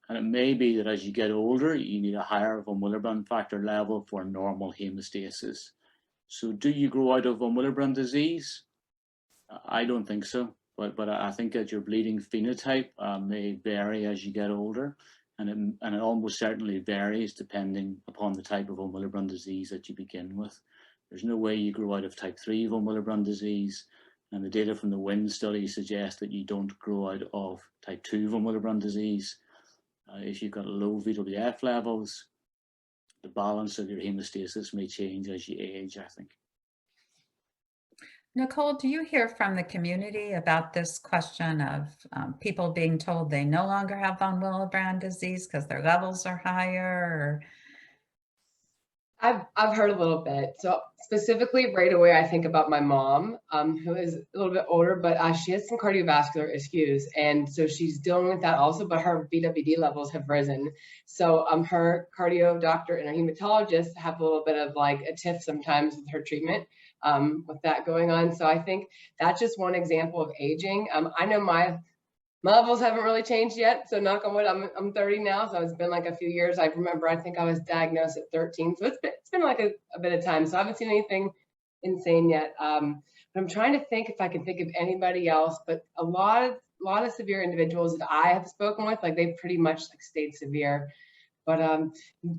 and it may be that as you get older, you need a higher von Willebrand factor level for normal hemostasis. So do you grow out of von Willebrand disease? I don't think so. But I think that your bleeding phenotype may vary as you get older, and it almost certainly varies depending upon the type of von Willebrand disease that you begin with. There's no way you grow out of type 3 von Willebrand disease, and the data from the WIN study suggests that you don't grow out of type 2 von Willebrand disease. If you've got low VWF levels, the balance of your hemostasis may change as you age, I think. Nicole, do you hear from the community about this question of people being told they no longer have von Willebrand disease because their levels are higher? I've heard a little bit. So specifically right away, I think about my mom, who is a little bit older, but she has some cardiovascular issues. And so she's dealing with that also, but her BWD levels have risen. So her cardio doctor and her hematologist have a little bit of like a tiff sometimes with her treatment with that going on. So I think that's just one example of aging. I know my levels haven't really changed yet. So knock on wood, I'm 30 now. So it's been like a few years. I remember, I think I was diagnosed at 13. So it's been like a bit of time. So I haven't seen anything insane yet. But I'm trying to think if I can think of anybody else, but a lot of severe individuals that I have spoken with, like they pretty much like stayed severe, but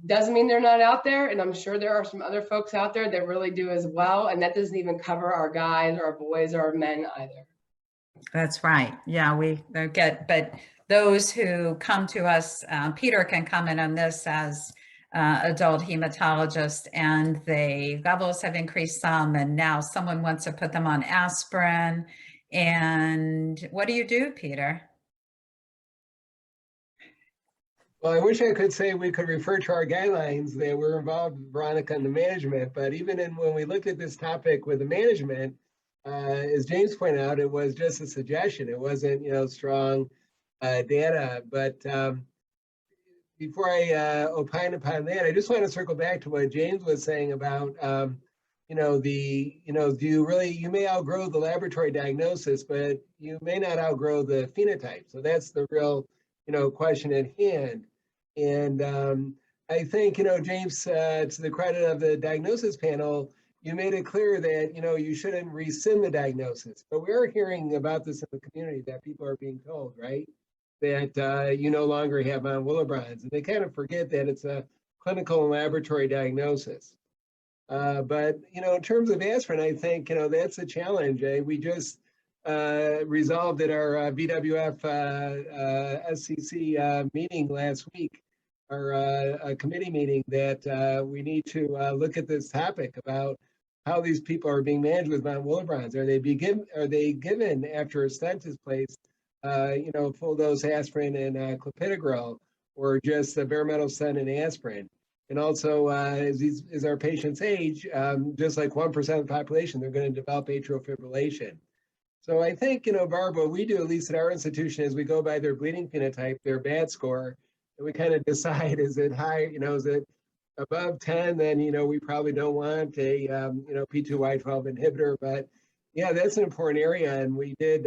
doesn't mean they're not out there. And I'm sure there are some other folks out there that really do as well. And that doesn't even cover our guys or our boys or our men either. That's right. Yeah, we get, but those who come to us, Peter can comment on this as adult hematologist, and the levels have increased some, and now someone wants to put them on aspirin. And what do you do, Peter? Well, I wish I could say we could refer to our guidelines that were involved, Veronica, in the management, but even when we looked at this topic with the management, as James pointed out, it was just a suggestion. It wasn't, strong data. But before I opine upon that, I just want to circle back to what James was saying about, do you really, you may outgrow the laboratory diagnosis, but you may not outgrow the phenotype. So that's the real, question at hand. And I think, James, to the credit of the diagnosis panel, you made it clear that, you shouldn't rescind the diagnosis, but we're hearing about this in the community that people are being told, right? That you no longer have von Willebrand's, and they kind of forget that it's a clinical and laboratory diagnosis. But, in terms of aspirin, I think, that's a challenge. We just resolved at our VWF SCC meeting last week, our committee meeting, that we need to look at this topic about how these people are being managed with von Willebrand's. Are they given after a stent is placed, full dose aspirin and clopidogrel, or just the bare metal stent and aspirin? And also, as our patients age, just like 1% of the population, they're going to develop atrial fibrillation. So I think, Barb, what we do, at least at our institution, is we go by their bleeding phenotype, their BAD score, and we kind of decide, is it high, is it above 10, then, we probably don't want a, P2Y12 inhibitor. But yeah, that's an important area. And we did,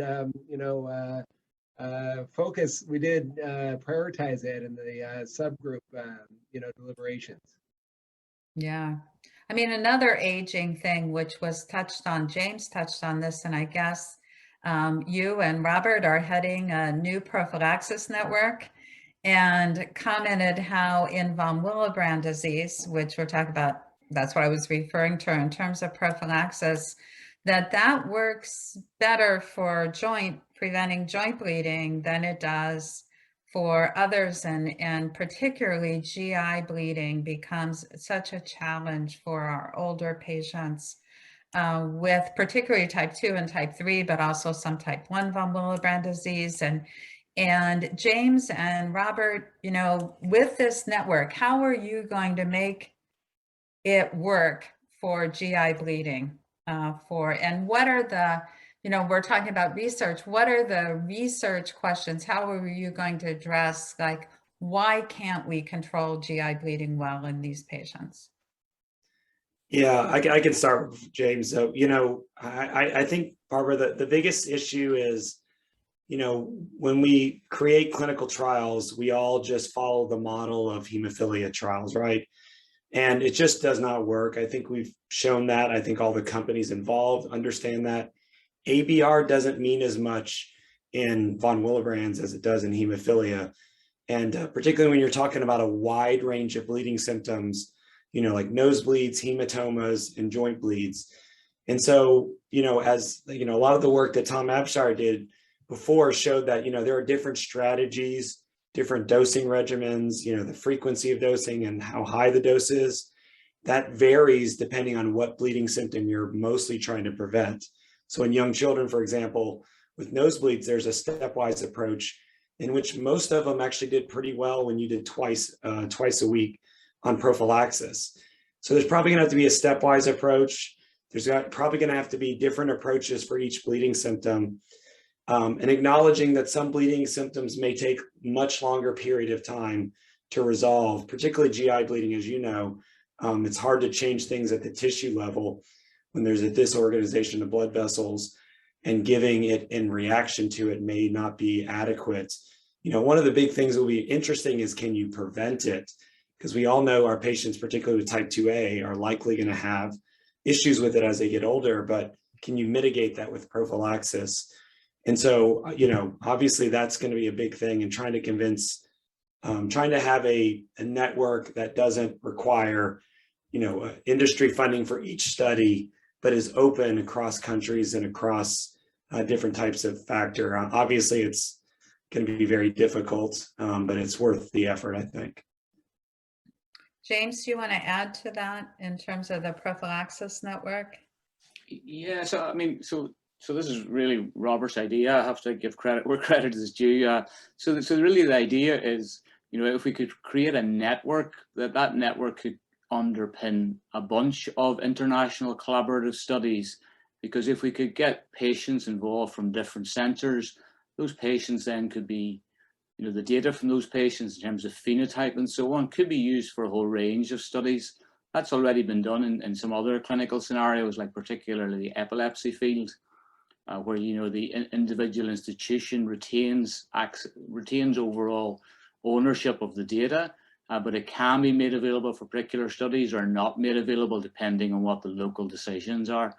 focus, we did prioritize that in the subgroup, deliberations. Yeah. I mean, another aging thing, which was touched on, James touched on this, and I guess you and Robert are heading a new prophylaxis network, and commented how in von Willebrand disease, which we're talking about, that's what I was referring to in terms of prophylaxis, that works better for preventing joint bleeding than it does for others, and particularly GI bleeding becomes such a challenge for our older patients with particularly type 2 and type 3, but also some type 1 von Willebrand disease. And James and Robert, with this network, how are you going to make it work for GI bleeding? And what are the, we're talking about research. What are the research questions? How are you going to address, like, why can't we control GI bleeding well in these patients? Yeah, I can start with James. So, I think, Barbara, the biggest issue is, when we create clinical trials, we all just follow the model of hemophilia trials, right? And it just does not work. I think we've shown that. I think all the companies involved understand that. ABR doesn't mean as much in von Willebrand's as it does in hemophilia. And particularly when you're talking about a wide range of bleeding symptoms, like nosebleeds, hematomas, and joint bleeds. And so, as a lot of the work that Tom Abshire did before showed that, there are different strategies, different dosing regimens, the frequency of dosing and how high the dose is. That varies depending on what bleeding symptom you're mostly trying to prevent. So in young children, for example, with nosebleeds, there's a stepwise approach in which most of them actually did pretty well when you did twice a week on prophylaxis. So there's probably going to have to be a stepwise approach. There's probably going to have to be different approaches for each bleeding symptom, and acknowledging that some bleeding symptoms may take much longer period of time to resolve, particularly GI bleeding, as you know. It's hard to change things at the tissue level when there's a disorganization of blood vessels, and giving it in reaction to it may not be adequate. One of the big things that will be interesting is, can you prevent it? Because we all know our patients, particularly with type 2A, are likely going to have issues with it as they get older, but can you mitigate that with prophylaxis? And so, obviously that's going to be a big thing, and trying to convince, trying to have a network that doesn't require, industry funding for each study, but is open across countries and across different types of factor. Obviously, it's going to be very difficult, but it's worth the effort, I think. James, do you want to add to that in terms of the prophylaxis network? Yeah, so this is really Robert's idea. I have to give credit where credit is due. So really the idea is, if we could create a network, that network could underpin a bunch of international collaborative studies, because if we could get patients involved from different centers, those patients then could be, the data from those patients in terms of phenotype and so on could be used for a whole range of studies. That's already been done in some other clinical scenarios, like particularly the epilepsy field, where the individual institution retains overall ownership of the data, but it can be made available for particular studies or not made available depending on what the local decisions are,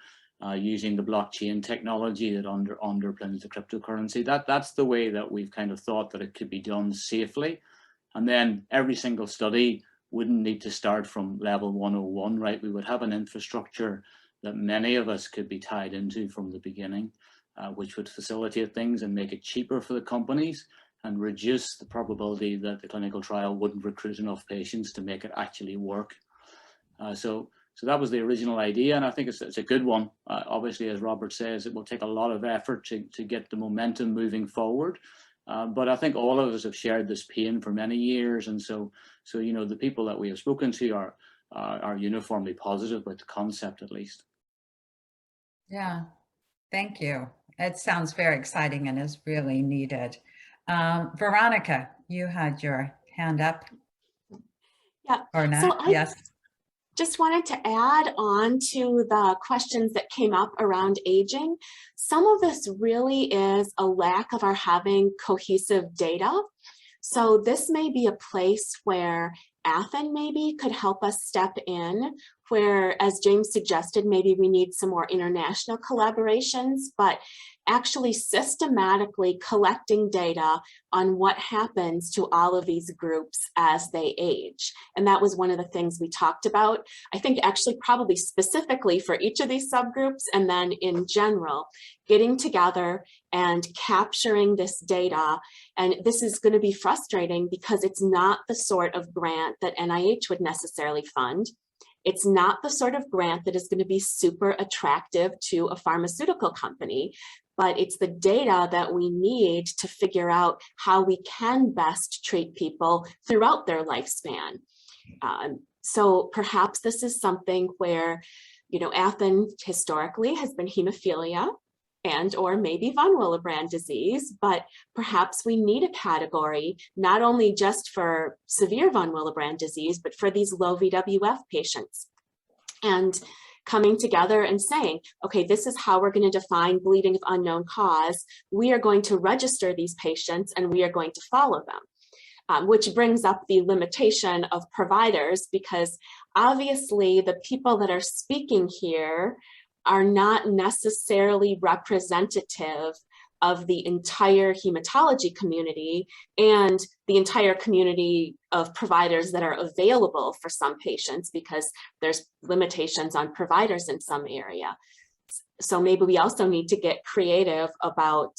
using the blockchain technology that underpins the cryptocurrency. That's the way that we've kind of thought that it could be done safely. And then every single study wouldn't need to start from level 101, right? We would have an infrastructure that many of us could be tied into from the beginning, which would facilitate things and make it cheaper for the companies and reduce the probability that the clinical trial wouldn't recruit enough patients to make it actually work. So that was the original idea, and I think it's a good one. Obviously, as Robert says, it will take a lot of effort to get the momentum moving forward. But I think all of us have shared this pain for many years, and so the people that we have spoken to are uniformly positive about the concept, at least. Yeah, thank you. It sounds very exciting and is really needed. Veronica, you had your hand up. Yeah. Or not? So Yes. just wanted to add on to the questions that came up around aging. Some of this really is a lack of our having cohesive data. So this may be a place where AFN maybe could help us step in, where, as James suggested, maybe we need some more international collaborations, but actually systematically collecting data on what happens to all of these groups as they age. And that was one of the things we talked about. I think actually probably specifically for each of these subgroups, and then in general, getting together and capturing this data. And this is going to be frustrating because it's not the sort of grant that NIH would necessarily fund. It's not the sort of grant that is going to be super attractive to a pharmaceutical company, but it's the data that we need to figure out how we can best treat people throughout their lifespan. So perhaps this is something where, you know, AFN historically has been hemophilia and or maybe von Willebrand disease, but perhaps we need a category not only just for severe von Willebrand disease, but for these low VWF patients. And coming together and saying, okay, this is how we're going to define bleeding of unknown cause. We are going to register these patients and we are going to follow them. Which brings up the limitation of providers, because obviously the people that are speaking here are not necessarily representative of the entire hematology community and the entire community of providers that are available for some patients, because there's limitations on providers in some area. So maybe we also need to get creative about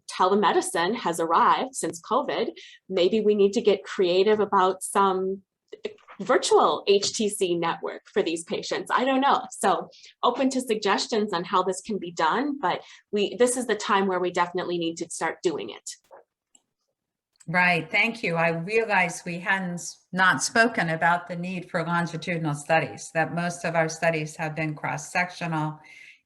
telemedicine has arrived since COVID. Maybe we need to get creative about some virtual HTC network for these patients. I don't know. So open to suggestions on how this can be done, but this is the time where we definitely need to start doing it. Right, thank you. I realized we hadn't not spoken about the need for longitudinal studies, that most of our studies have been cross-sectional,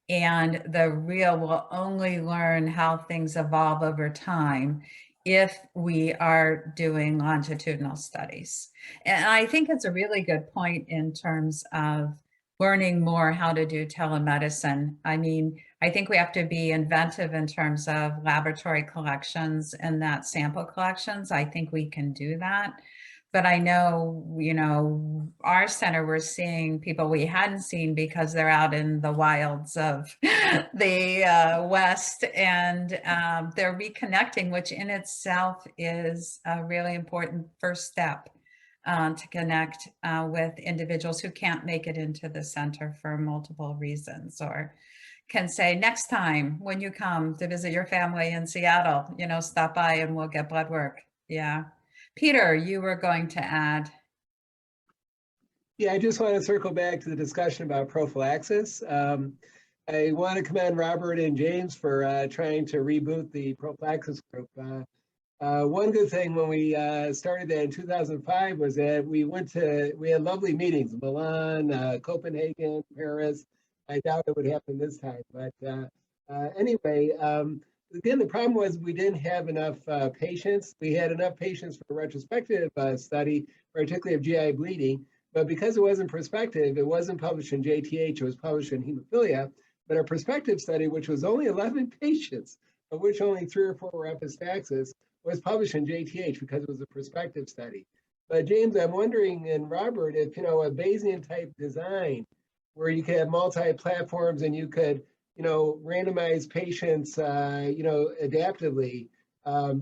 and the real will only learn how things evolve over time if we are doing longitudinal studies. And I think it's a really good point in terms of learning more how to do telemedicine. I mean, I think we have to be inventive in terms of laboratory collections and that sample collections. I think we can do that. But I know, you know, our center, we're seeing people we hadn't seen because they're out in the wilds of the West, and they're reconnecting, which in itself is a really important first step to connect with individuals who can't make it into the center for multiple reasons, or can say, next time when you come to visit your family in Seattle, you know, stop by and we'll get blood work. Yeah. Peter, you were going to add. Yeah, I just want to circle back to the discussion about prophylaxis. I want to commend Robert and James for trying to reboot the prophylaxis group. One good thing when we started that in 2005 was that we had lovely meetings, Milan, Copenhagen, Paris. I doubt it would happen this time, but anyway, again, the problem was we didn't have enough patients. We had enough patients for a retrospective study, particularly of GI bleeding, but because it wasn't prospective, it wasn't published in JTH, it was published in hemophilia. But our prospective study, which was only 11 patients, of which only 3 or 4 were epistaxis, was published in JTH because it was a prospective study. But James, I'm wondering, and Robert, if, you know, a Bayesian type design where you could have multi-platforms and you could, you know, randomize patients, you know, adaptively,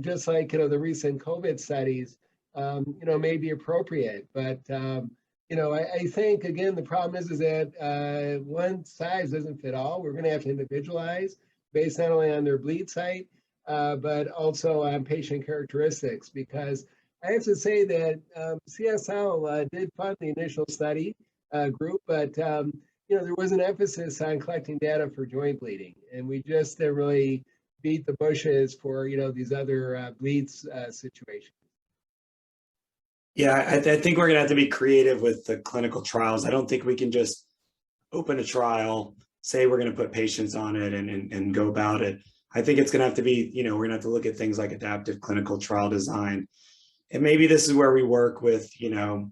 just like, you know, the recent COVID studies, you know, may be appropriate. But, you know, I think, again, the problem is that one size doesn't fit all. We're going to have to individualize based not only on their bleed site, but also on patient characteristics. Because I have to say that CSL did fund the initial study group, but you know, there was an emphasis on collecting data for joint bleeding, and we just didn't really beat the bushes for, you know, these other bleeds situations. Yeah, I think we're going to have to be creative with the clinical trials. I don't think we can just open a trial, say we're going to put patients on it and go about it. I think it's going to have to be, you know, we're going to have to look at things like adaptive clinical trial design. And maybe this is where we work with, you know,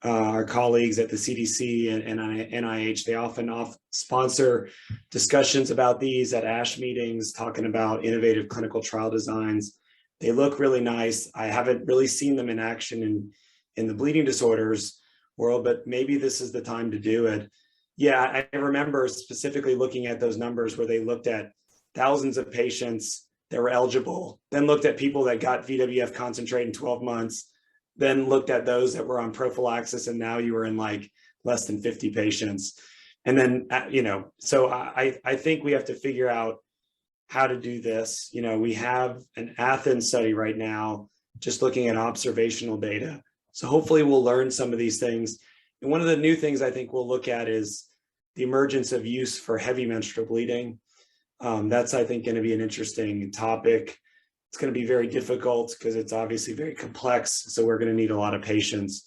our colleagues at the CDC and NIH, they often sponsor discussions about these at ASH meetings, talking about innovative clinical trial designs. They look really nice. I haven't really seen them in action in the bleeding disorders world, but maybe this is the time to do it. Yeah, I remember specifically looking at those numbers where they looked at thousands of patients that were eligible, then looked at people that got VWF concentrate in 12 months, then looked at those that were on prophylaxis, and now you were in like less than 50 patients. And then, so I think we have to figure out how to do this. We have an Athens study right now, just looking at observational data. So hopefully we'll learn some of these things. And one of the new things I think we'll look at is the emergence of use for heavy menstrual bleeding. That's, I think, going to be an interesting topic. It's going to be very difficult because it's obviously very complex. So we're going to need a lot of patience.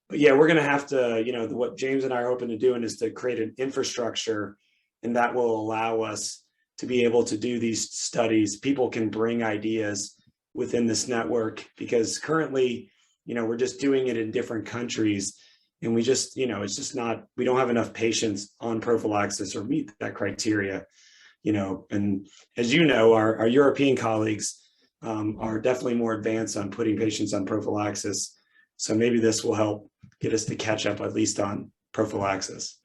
But yeah, we're going to have to, what James and I are hoping to do is to create an infrastructure, and that will allow us to be able to do these studies. People can bring ideas within this network, because currently, we're just doing it in different countries. And we just, it's just not, we don't have enough patients on prophylaxis or meet that criteria, and as you know, our European colleagues are definitely more advanced on putting patients on prophylaxis. So maybe this will help get us to catch up at least on prophylaxis.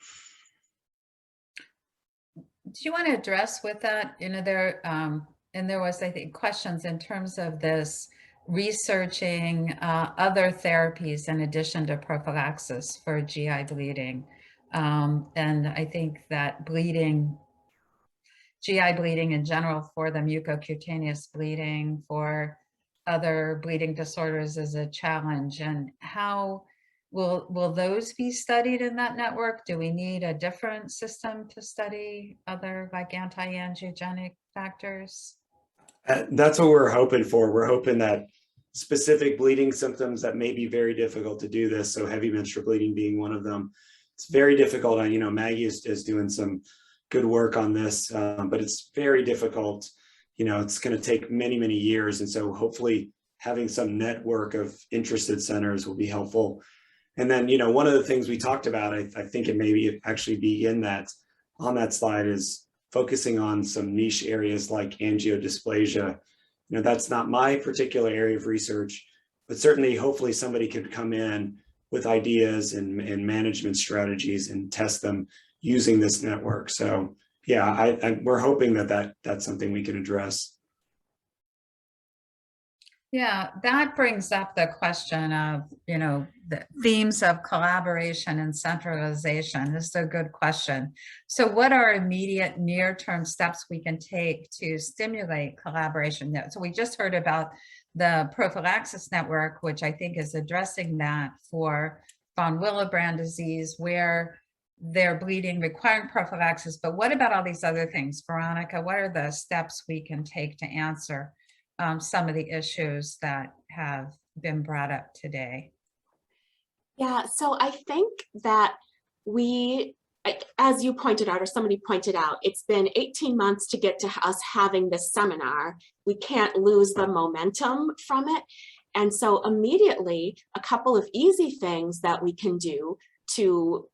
Do you want to address with that? There was, I think, questions in terms of this researching other therapies in addition to prophylaxis for GI bleeding. And I think that GI bleeding in general, for the mucocutaneous bleeding, for other bleeding disorders, is a challenge. And how will those be studied in that network? Do we need a different system to study other, like, anti-angiogenic factors? That's what we're hoping for. We're hoping that specific bleeding symptoms that may be very difficult to do this, so heavy menstrual bleeding being one of them. It's very difficult. Maggie is doing some good work on this, but it's very difficult. It's going to take many, many years. And so hopefully having some network of interested centers will be helpful. And then, one of the things we talked about, I think it may actually be on that slide, is focusing on some niche areas like angiodysplasia. That's not my particular area of research, but certainly, hopefully somebody could come in with ideas and management strategies and test them using this network. So yeah, we're hoping that's something we can address. Yeah, that brings up the question of, the themes of collaboration and centralization. This is a good question. So what are immediate near-term steps we can take to stimulate collaboration? So we just heard about the Prophylaxis Network, which I think is addressing that for von Willebrand disease, where they're bleeding requiring prophylaxis. But what about all these other things? Veronica, what are the steps we can take to answer some of the issues that have been brought up today? Yeah, so I think that as you pointed out, or somebody pointed out, it's been 18 months to get to us having this seminar. We can't lose the momentum from it. And so immediately, a couple of easy things that we can do to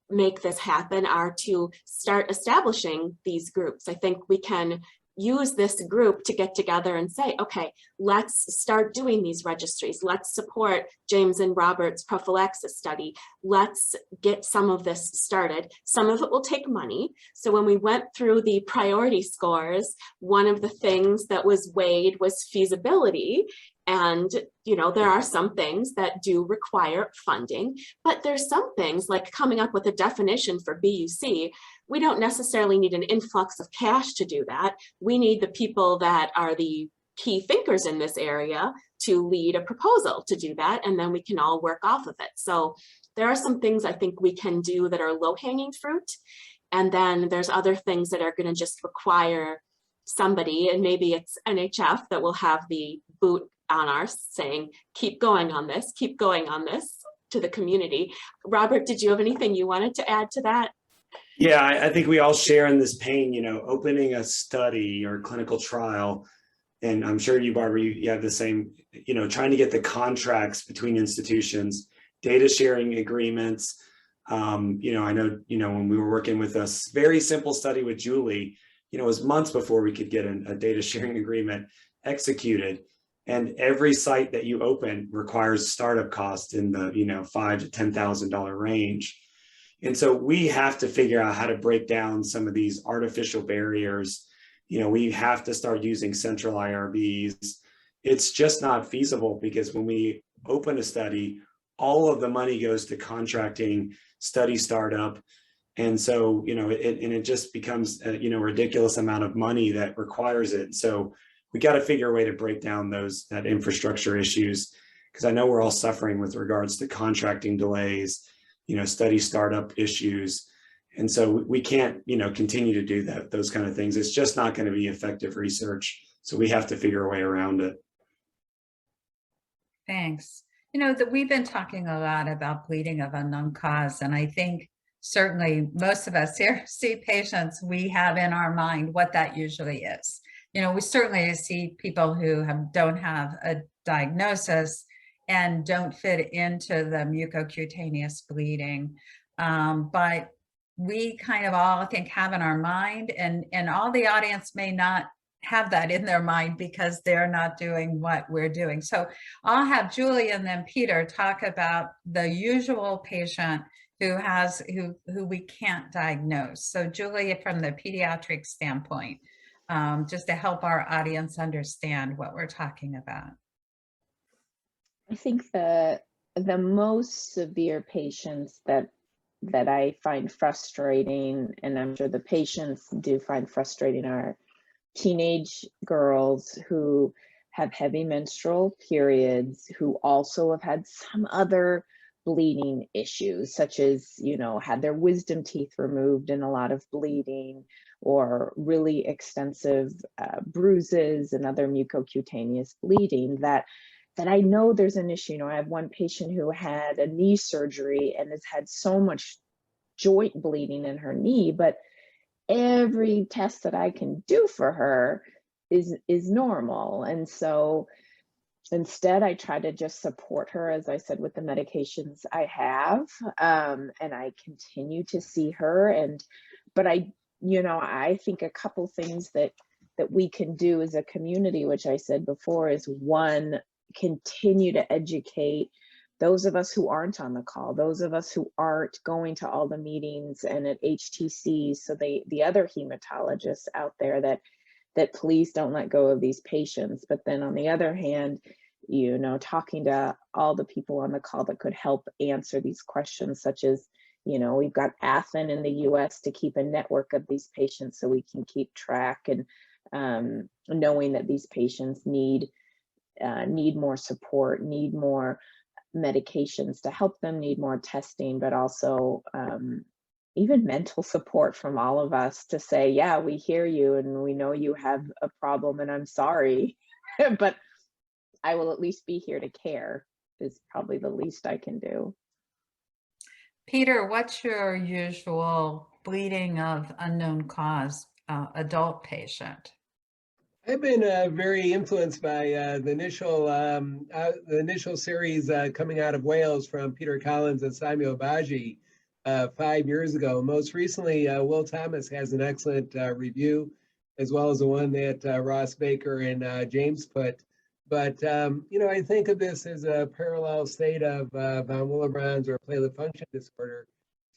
make this happen are to start establishing these groups. I think we can use this group to get together and say, okay, let's start doing these registries. Let's support James and Robert's prophylaxis study. Let's get some of this started. Some of it will take money. So when we went through the priority scores, one of the things that was weighed was feasibility. And, there are some things that do require funding, but there's some things like coming up with a definition for BUC. We don't necessarily need an influx of cash to do that. We need the people that are the key thinkers in this area to lead a proposal to do that, and then we can all work off of it. So there are some things I think we can do that are low-hanging fruit, and then there's other things that are going to just require somebody, and maybe it's NHF that will have the boot on our saying, keep going on this to the community. Robert, did you have anything you wanted to add to that? Yeah, I think we all share in this pain, opening a study or clinical trial. And I'm sure you, Barbara, you have the same, trying to get the contracts between institutions data sharing agreements. I know, when we were working with a very simple study with Julie, it was months before we could get a data sharing agreement executed. And every site that you open requires startup costs in the, $5,000 to $10,000 range. And so we have to figure out how to break down some of these artificial barriers. We have to start using central IRBs. It's just not feasible, because when we open a study, all of the money goes to contracting, study startup. And so, it just becomes a, ridiculous amount of money that requires it. So we got to figure a way to break down that infrastructure issues, because I know we're all suffering with regards to contracting delays, study startup issues. And so we can't, continue to do those kind of things. It's just not going to be effective research. So we have to figure a way around it. Thanks. That we've been talking a lot about bleeding of unknown cause, and I think certainly most of us here see patients, we have in our mind what that usually is. We certainly see people who don't have a diagnosis and don't fit into the mucocutaneous bleeding, but we kind of all, I think, have in our mind, and all the audience may not have that in their mind because they're not doing what we're doing. So I'll have Julie and then Peter talk about the usual patient who we can't diagnose. So Julie, from the pediatric standpoint, just to help our audience understand what we're talking about. I think the most severe patients that I find frustrating, and I'm sure the patients do find frustrating, are teenage girls who have heavy menstrual periods, who also have had some other bleeding issues, such as, had their wisdom teeth removed and a lot of bleeding, or really extensive bruises and other mucocutaneous bleeding that I know there's an issue. I have one patient who had a knee surgery and has had so much joint bleeding in her knee, but every test that I can do for her is normal. And so instead, I try to just support her, as I said, with the medications I have, and I continue to see her. But I think a couple things that we can do as a community, which I said before, is one, continue to educate those of us who aren't on the call, those of us who aren't going to all the meetings and at HTCs, so the other hematologists out there, that please don't let go of these patients. But then on the other hand, talking to all the people on the call that could help answer these questions, such as, we've got Athen in the US to keep a network of these patients so we can keep track, and knowing that these patients need more support, need more medications to help them, need more testing, but also even mental support from all of us to say, yeah, we hear you and we know you have a problem and I'm sorry, but I will at least be here to care, is probably the least I can do. Peter, what's your usual bleeding of unknown cause adult patient? I've been very influenced by the initial series coming out of Wales from Peter Collins and Samuel Baji 5 years ago. Most recently, Will Thomas has an excellent review, as well as the one that Ross Baker and James put. But I think of this as a parallel state of von Willebrand's or platelet function disorder.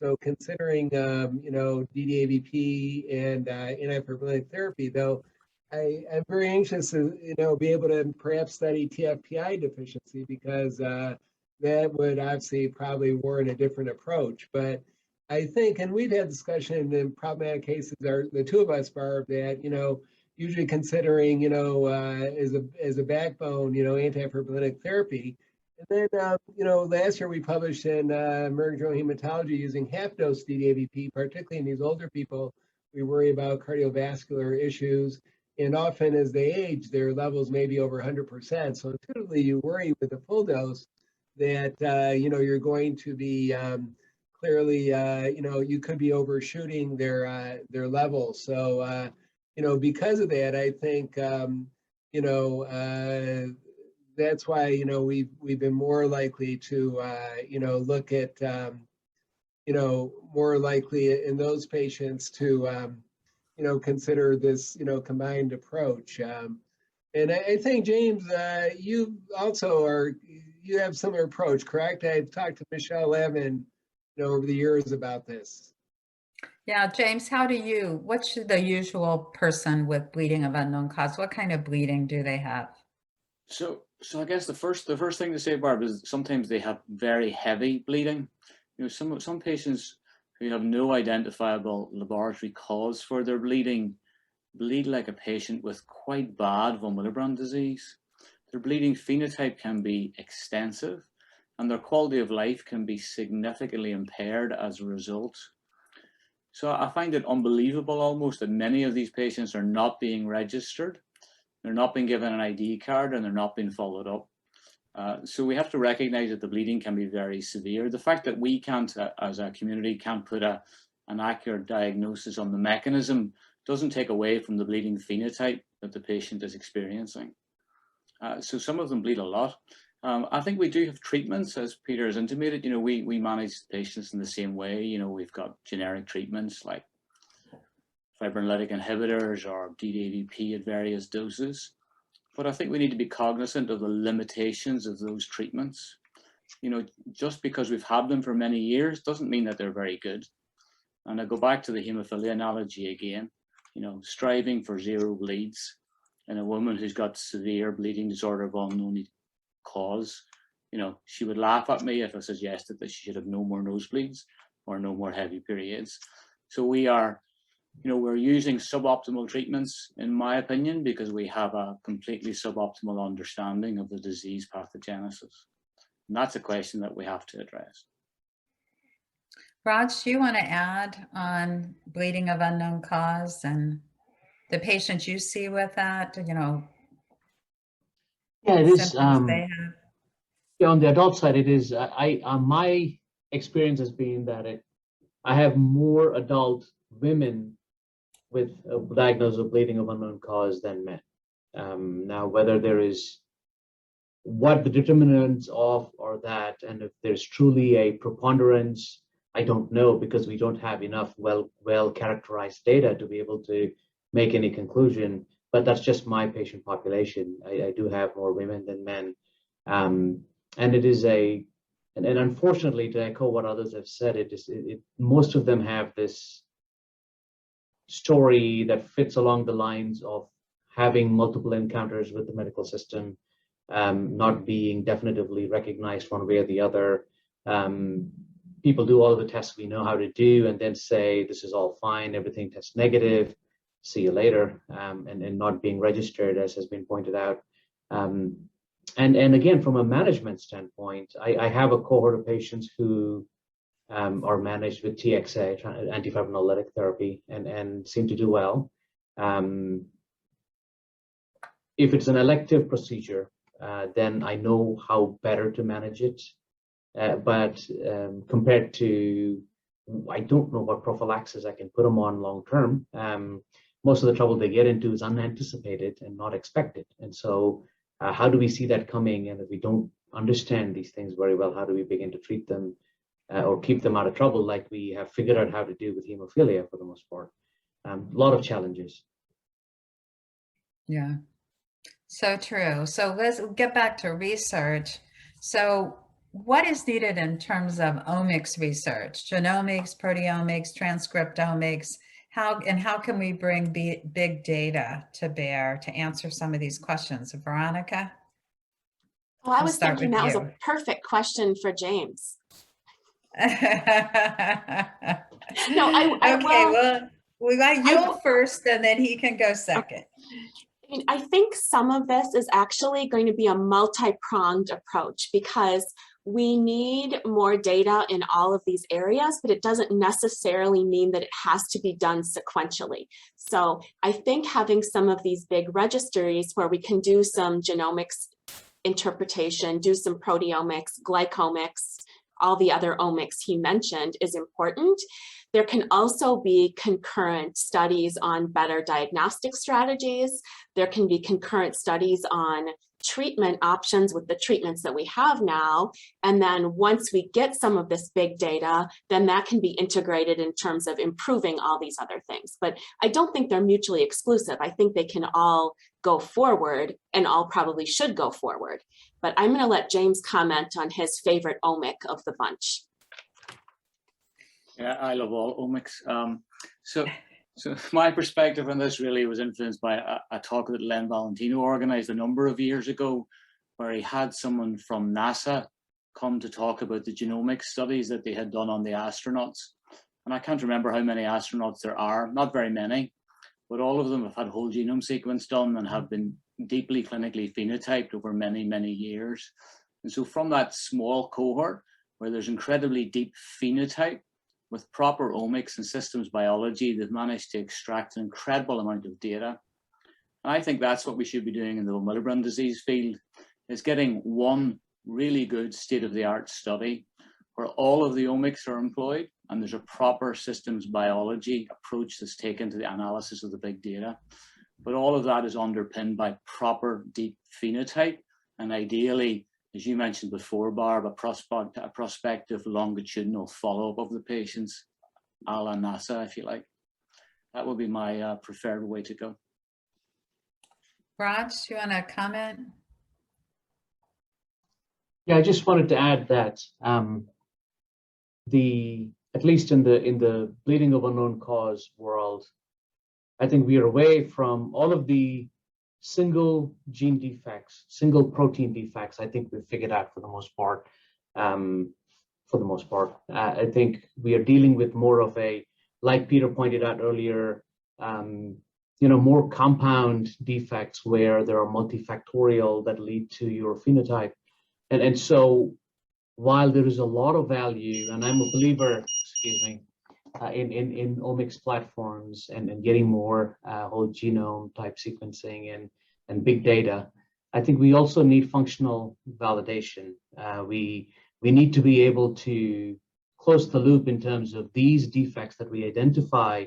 So considering DDAVP and antifibrinolytic therapy, though, I'm very anxious to be able to perhaps study TFPI deficiency, because that would obviously probably warrant a different approach. But I think, and we've had discussion in problematic cases, are the two of us, Barb, that usually considering as a backbone antifibrinolytic therapy. And then last year we published in American Journal of Hematology using half-dose DDAVP, particularly in these older people. We worry about cardiovascular issues. And often as they age, their levels may be over 100%. So intuitively, you worry with the full dose that, you're going to be clearly, you could be overshooting their levels. So, because of that, I think, that's why, you know, we've been more likely to, you know, look at, you know, more likely in those patients to, you know, consider this, you know, combined approach. And I think, James, you also you have similar approach, correct? I've talked to Michelle Levin, you know, over the years about this. Yeah, James, what's the usual person with bleeding of unknown cause? What kind of bleeding do they have? So I guess the first thing to say, Barb, is sometimes they have very heavy bleeding. You know, some patients who have no identifiable laboratory cause for their bleeding bleed like a patient with quite bad von Willebrand disease. Their bleeding phenotype can be extensive, and their quality of life can be significantly impaired as a result. So I find it unbelievable almost that many of these patients are not being registered. They're not being given an ID card, and they're not being followed up. So we have to recognize that the bleeding can be very severe. The fact that we can't, as a community, can't put an accurate diagnosis on the mechanism doesn't take away from the bleeding phenotype that the patient is experiencing. So some of them bleed a lot. I think we do have treatments, as Peter has intimated. You know, we manage patients in the same way. You know, we've got generic treatments like fibrinolytic inhibitors or DDAVP at various doses. But I think we need to be cognizant of the limitations of those treatments. You know, just because we've had them for many years doesn't mean that they're very good. And I go back to the hemophilia analogy again. You know, striving for 0 bleeds in a woman who's got severe bleeding disorder of unknown cause, you know, she would laugh at me if I suggested that she should have no more nosebleeds or no more heavy periods. So we are, you know, we're using suboptimal treatments, in my opinion, because we have a completely suboptimal understanding of the disease pathogenesis. And that's a question that we have to address. Raj, do you want to add on bleeding of unknown cause and the patients you see with that, you know? Yeah, it is. Symptoms they have? Yeah, on the adult side, it is. My experience has been that I have more adult women with a diagnosis of bleeding of unknown cause than men. Now, whether there is what the determinants of or that, and if there's truly a preponderance, I don't know, because we don't have enough well characterized data to be able to make any conclusion. But that's just my patient population. I do have more women than men, and it is and unfortunately, to echo what others have said, most of them have this story that fits along the lines of having multiple encounters with the medical system, not being definitively recognized one way or the other. People do all of the tests we know how to do and then say, this is all fine, everything tests negative, see you later, and not being registered, as has been pointed out. And again, from a management standpoint, I have a cohort of patients who are managed with TXA, antifibrinolytic therapy, and seem to do well. If it's an elective procedure, then I know how better to manage it. But compared to, I don't know what prophylaxis I can put them on long term. Most of the trouble they get into is unanticipated and not expected. And so how do we see that coming? And if we don't understand these things very well, how do we begin to treat them or keep them out of trouble like we have figured out how to do with hemophilia for the most part? A lot of challenges. Yeah, so true. So let's get back to research. So what is needed in terms of omics research, genomics, proteomics, transcriptomics? How can we bring big data to bear to answer some of these questions? Veronica? Well, I was thinking that was a perfect question for James. No, well, we got you first and then he can go second. I mean, I think some of this is actually going to be a multi-pronged approach because we need more data in all of these areas, but it doesn't necessarily mean that it has to be done sequentially. So I think having some of these big registries where we can do some genomics interpretation, do some proteomics, glycomics, all the other omics he mentioned is important. There can also be concurrent studies on better diagnostic strategies. There can be concurrent studies on treatment options with the treatments that we have now. And then once we get some of this big data, then that can be integrated in terms of improving all these other things. But I don't think they're mutually exclusive. I think they can all go forward and all probably should go forward. But I'm going to let James comment on his favorite omic of the bunch. Yeah, I love all omics. So my perspective on this really was influenced by a talk that Len Valentino organized a number of years ago, where he had someone from NASA come to talk about the genomic studies that they had done on the astronauts. And I can't remember how many astronauts there are, not very many, but all of them have had whole genome sequence done and have been deeply clinically phenotyped over many, many years. And so from that small cohort where there's incredibly deep phenotype, with proper omics and systems biology, they've managed to extract an incredible amount of data. And I think that's what we should be doing in the Willebrand disease field, is getting one really good state-of-the-art study where all of the omics are employed and there's a proper systems biology approach that's taken to the analysis of the big data. But all of that is underpinned by proper deep phenotype, and ideally, as you mentioned before, Barb, a prospective longitudinal follow-up of the patients, a la NASA, if you like. That would be my preferred way to go. Raj, do you want to comment? Yeah, I just wanted to add that at least in the bleeding of unknown cause world, I think we are away from all of the single gene defects, single protein defects. I think we've figured out for the most part. I think we are dealing with more of a, like Peter pointed out earlier, more compound defects where there are multifactorial that lead to your phenotype. And so while there is a lot of value, and I'm a believer, in omics platforms and getting more whole genome type sequencing and big data, I think we also need functional validation. We need to be able to close the loop in terms of these defects that we identify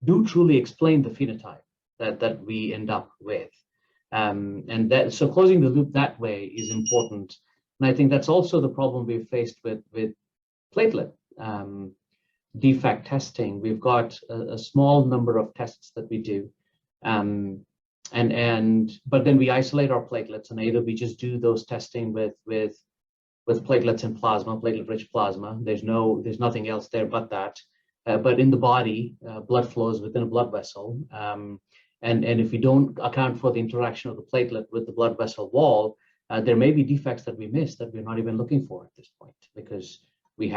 do truly explain the phenotype that we end up with. So closing the loop that way is important. And I think that's also the problem we've faced with platelet defect testing. We've got a small number of tests that we do, but then we isolate our platelets, and either we just do those testing with platelets in plasma, platelet-rich plasma. There's nothing else there but that. But in the body, blood flows within a blood vessel, and if we don't account for the interaction of the platelet with the blood vessel wall, there may be defects that we miss that we're not even looking for at this point, because we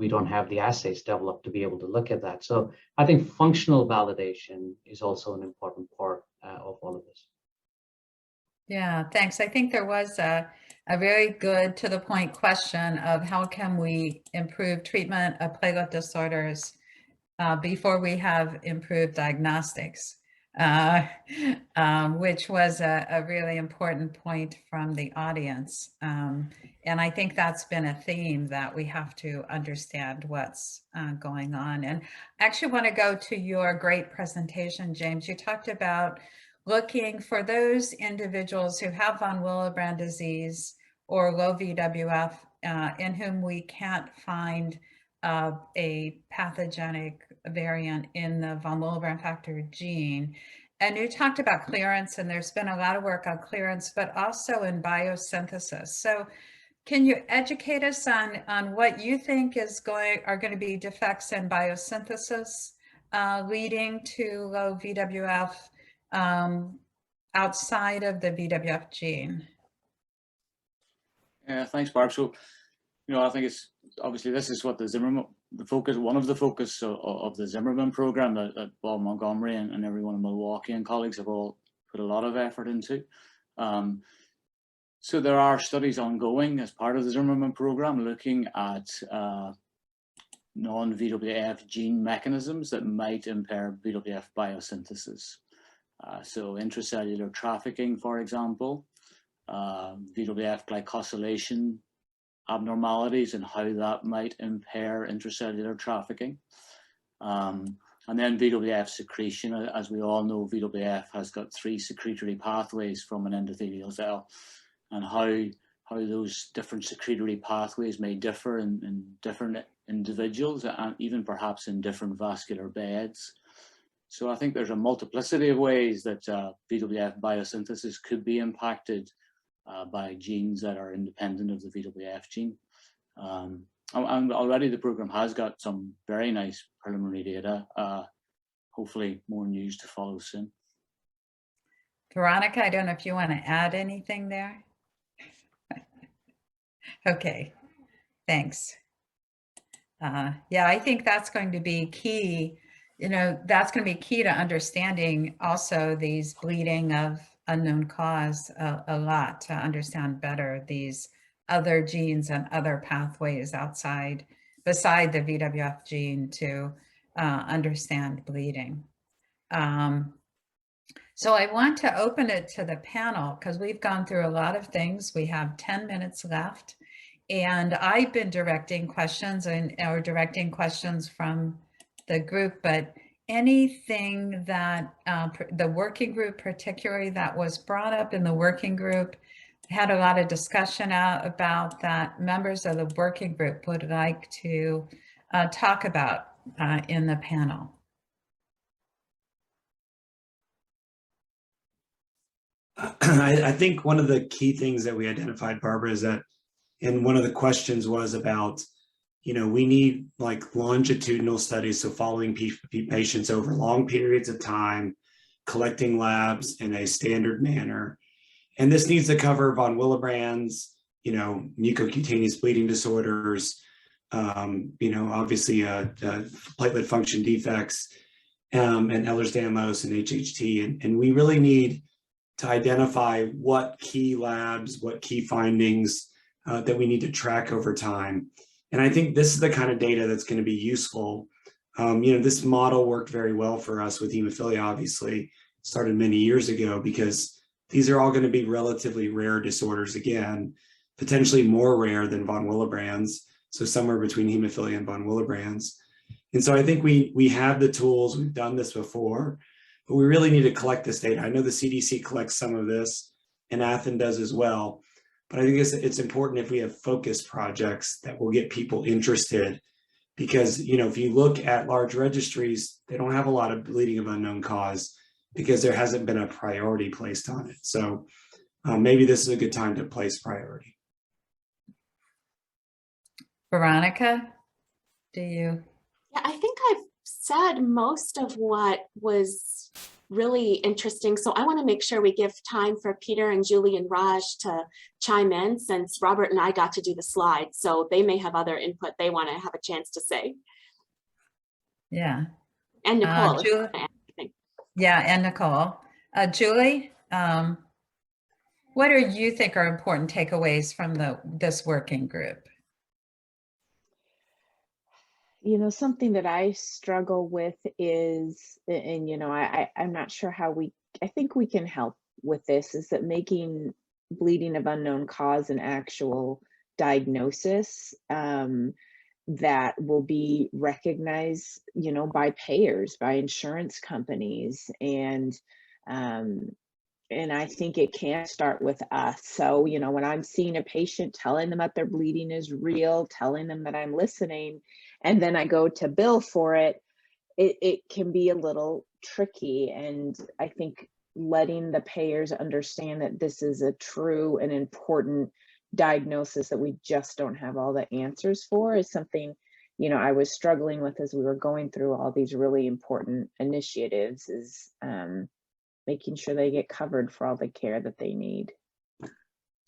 don't have the assays developed to be able to look at that. So I think functional validation is also an important part of all of this. Yeah, thanks. I think there was a very good to the point question of how can we improve treatment of platelet disorders before we have improved diagnostics, which was a really important point from the audience. And I think that's been a theme that we have to understand what's going on. And I actually want to go to your great presentation, James. You talked about looking for those individuals who have von Willebrand disease or low VWF in whom we can't find a pathogenic variant in the von Willebrand factor gene. And you talked about clearance, and there's been a lot of work on clearance, but also in biosynthesis. So can you educate us on what you think are going to be defects in biosynthesis leading to low VWF outside of the VWF gene? Yeah, thanks, Barb. So, I think it's obviously this is what one of the focus of the Zimmerman program that Bob Montgomery and everyone in Milwaukee and colleagues have all put a lot of effort into. So there are studies ongoing as part of the Zimmerman program looking at non-VWF gene mechanisms that might impair VWF biosynthesis. So intracellular trafficking, for example, VWF glycosylation abnormalities and how that might impair intracellular trafficking. And then VWF secretion. As we all know, VWF has got 3 secretory pathways from an endothelial cell. and how those different secretory pathways may differ in different individuals, and even perhaps in different vascular beds. So I think there's a multiplicity of ways that VWF biosynthesis could be impacted by genes that are independent of the VWF gene. And already the program has got some very nice preliminary data. Hopefully more news to follow soon. Veronica, I don't know if you want to add anything there. Okay, thanks. Yeah, I think that's going to be key. You know, that's going to be key to understanding also these bleeding of unknown cause a lot, to understand better these other genes and other pathways beside the VWF gene to understand bleeding. So I want to open it to the panel because we've gone through a lot of things. We have 10 minutes left, and I've been directing questions or directing questions from the group, but anything that the working group, particularly that was brought up in the working group, had a lot of discussion about that members of the working group would like to talk about in the panel. I think one of the key things that we identified, Barbara, is that, and one of the questions was about, you know, we need like longitudinal studies, so following patients over long periods of time, collecting labs in a standard manner. And this needs to cover von Willebrand's, you know, mucocutaneous bleeding disorders, you know, obviously platelet function defects, and Ehlers-Danlos and HHT. And we really need to identify what key labs, what key findings that we need to track over time. And I think this is the kind of data that's going to be useful. You know, this model worked very well for us with hemophilia, obviously, started many years ago, because these are all going to be relatively rare disorders, again, potentially more rare than von Willebrand's, so somewhere between hemophilia and von Willebrand's. And so I think we have the tools, we've done this before, but we really need to collect this data. I know the CDC collects some of this, and Athens does as well. But I think it's important if we have focus projects that will get people interested, because, you know, if you look at large registries, they don't have a lot of bleeding of unknown cause because there hasn't been a priority placed on it. So maybe this is a good time to place priority. Veronica, do you? Yeah, I think I've said most of what was really interesting. So I want to make sure we give time for Peter and Julie and Raj to chime in, since Robert and I got to do the slides. So they may have other input they want to have a chance to say. Yeah. And Nicole. Julie, yeah, and Nicole. Julie, what do you think are important takeaways from this working group? You know, something that I struggle with is, and you know, I'm not sure how I think we can help with this, is that making bleeding of unknown cause an actual diagnosis that will be recognized, you know, by payers, by insurance companies. And I think it can start with us. So, you know, when I'm seeing a patient, telling them that their bleeding is real, telling them that I'm listening, and then I go to bill for it, it can be a little tricky. And I think letting the payers understand that this is a true and important diagnosis that we just don't have all the answers for is something, you know, I was struggling with as we were going through all these really important initiatives, is making sure they get covered for all the care that they need.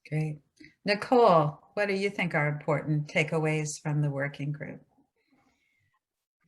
Great. Nicole, what do you think are important takeaways from the working group?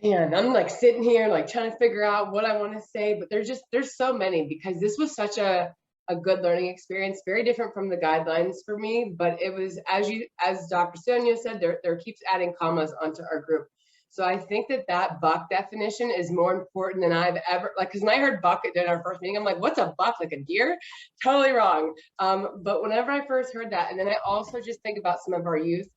And I'm like sitting here, like trying to figure out what I want to say, but there's so many, because this was such a good learning experience, very different from the guidelines for me, but it was, as Dr. Sonia said, there keeps adding commas onto our group. So I think that buck definition is more important than I've ever, like, because when I heard buck in our first meeting, I'm like, what's a buck, like a deer? Totally wrong. But whenever I first heard that, and then I also just think about some of our youth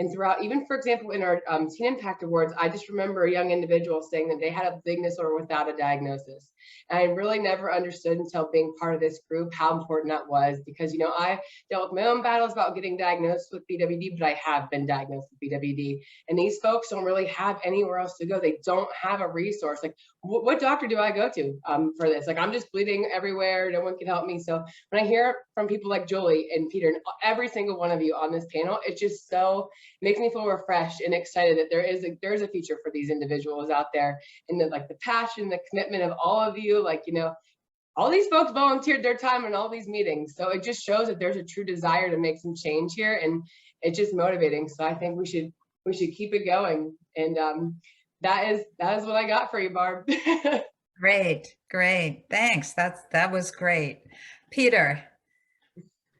And throughout, even for example, in our Teen Impact Awards, I just remember a young individual saying that they had a bleeding disorder without a diagnosis. And I really never understood until being part of this group how important that was, because, you know, I dealt with my own battles about getting diagnosed with BWD, but I have been diagnosed with BWD. And these folks don't really have anywhere else to go. They don't have a resource. Like, what doctor do I go to for this? Like, I'm just bleeding everywhere. No one can help me. So when I hear from people like Julie and Peter and every single one of you on this panel, it just so makes me feel refreshed and excited that there is a future for these individuals out there, and that, like, the passion, the commitment of all of you, like, you know, all these folks volunteered their time in all these meetings. So it just shows that there's a true desire to make some change here, and it's just motivating. So I think we should keep it going. And that is what I got for you, Barb. Great, great. Thanks. That was great. Peter,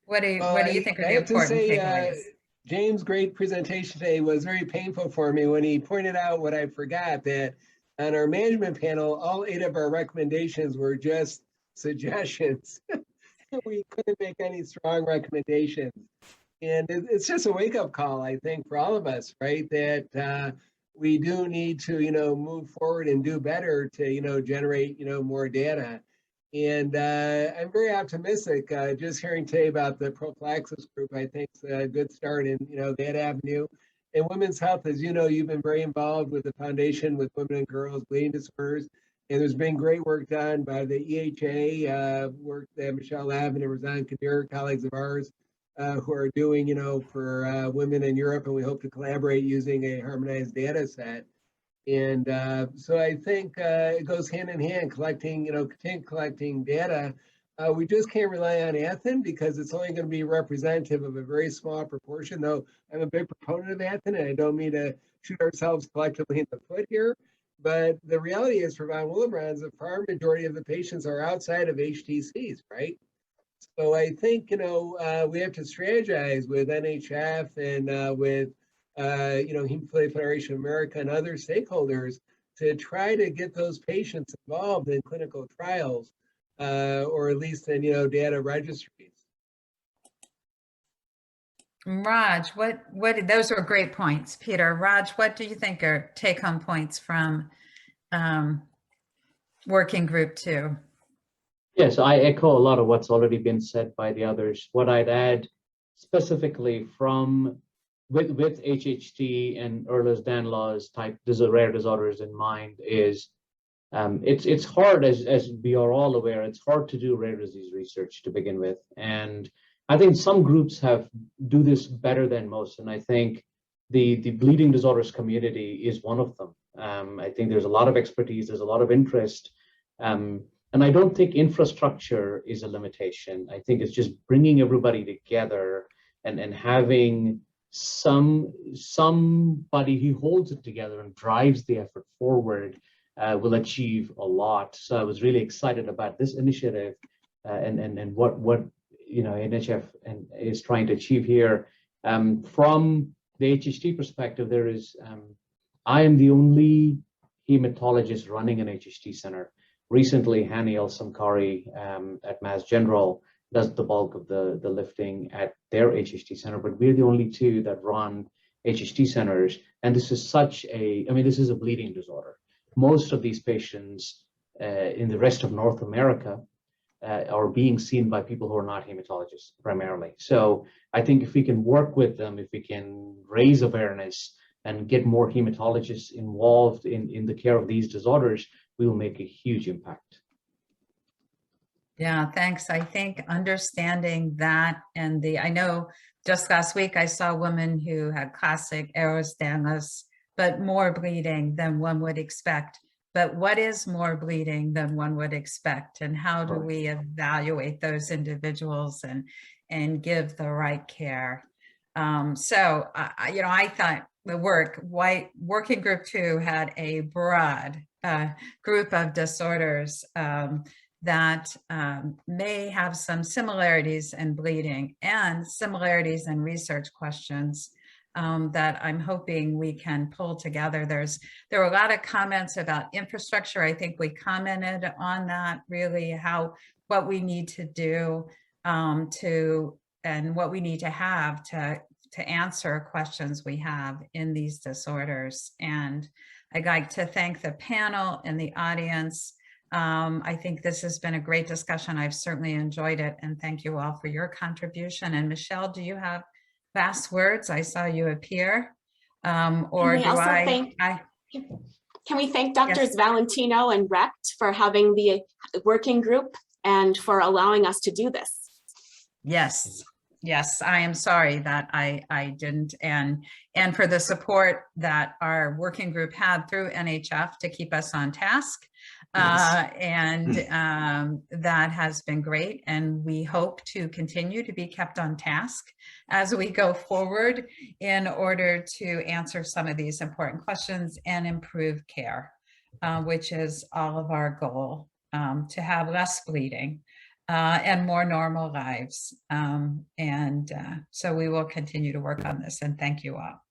what do you think are the important takeaways? James' great presentation today was very painful for me when he pointed out what I forgot, that on our management panel, all 8 of our recommendations were just suggestions. We couldn't make any strong recommendations. And it's just a wake-up call, I think, for all of us, right? That we do need to, you know, move forward and do better to, you know, generate, you know, more data. And I'm very optimistic. Just hearing today about the prophylaxis group, I think is a good start in, you know, that avenue. And women's health, as you know, you've been very involved with the foundation with women and girls bleeding disorders. And there's been great work done by the EHA, work that Michelle Lavin and Razan Kadir, colleagues of ours, who are doing, you know, for women in Europe. And we hope to collaborate using a harmonized data set. And so I think it goes hand in hand, collecting, you know, continue collecting data. We just can't rely on Athens because it's only going to be representative of a very small proportion, though I'm a big proponent of Athens, and I don't mean to shoot ourselves collectively in the foot here. But the reality is for von Willebrand, the far majority of the patients are outside of HTCs, right? So I think, you know, we have to strategize with NHF and with you know, Hemophilia Federation of America and other stakeholders to try to get those patients involved in clinical trials, or at least in, you know, data registries. Raj, what those were great points, Peter. Raj, what do you think are take-home points from Working Group 2? Yes, I echo a lot of what's already been said by the others. What I'd add specifically from with HHT and Ehlers-Danlos type rare disorders in mind is it's hard, as we are all aware, it's hard to do rare disease research to begin with. And I think some groups do this better than most. And I think the bleeding disorders community is one of them. I think there's a lot of expertise, there's a lot of interest. And I don't think infrastructure is a limitation. I think it's just bringing everybody together and having somebody who holds it together and drives the effort forward will achieve a lot. So I was really excited about this initiative and what you know NHF is trying to achieve here. From the HHT perspective, there is I am the only hematologist running an HHT center. Recently, Hani El-Samkari at Mass General does the bulk of the lifting at their HHT center, but we're the only 2 that run HHT centers. And this is this is a bleeding disorder. Most of these patients in the rest of North America are being seen by people who are not hematologists primarily. So I think if we can work with them, if we can raise awareness and get more hematologists involved in the care of these disorders, we will make a huge impact. Yeah, thanks. I think understanding that, and I know just last week I saw a woman who had classic Ehlers-Danlos, but more bleeding than one would expect. But what is more bleeding than one would expect? And how do we evaluate those individuals and give the right care? So, you know, I thought the Working Group 2 had a broad group of disorders that may have some similarities in bleeding and similarities in research questions that I'm hoping we can pull together. There were a lot of comments about infrastructure. I think we commented on that, really what we need to do and what we need to have to answer questions we have in these disorders. And I'd like to thank the panel and the audience. I think this has been a great discussion. I've certainly enjoyed it, and thank you all for your contribution. And Michelle, do you have last words? I saw you appear. Or do Can we thank Drs. Valentino and Recht for having the working group and for allowing us to do this? Yes. Yes, I am sorry that I didn't, and for the support that our working group had through NHF to keep us on task. That has been great, and we hope to continue to be kept on task as we go forward in order to answer some of these important questions and improve care, which is all of our goal, to have less bleeding and more normal lives. So we will continue to work on this, and thank you all.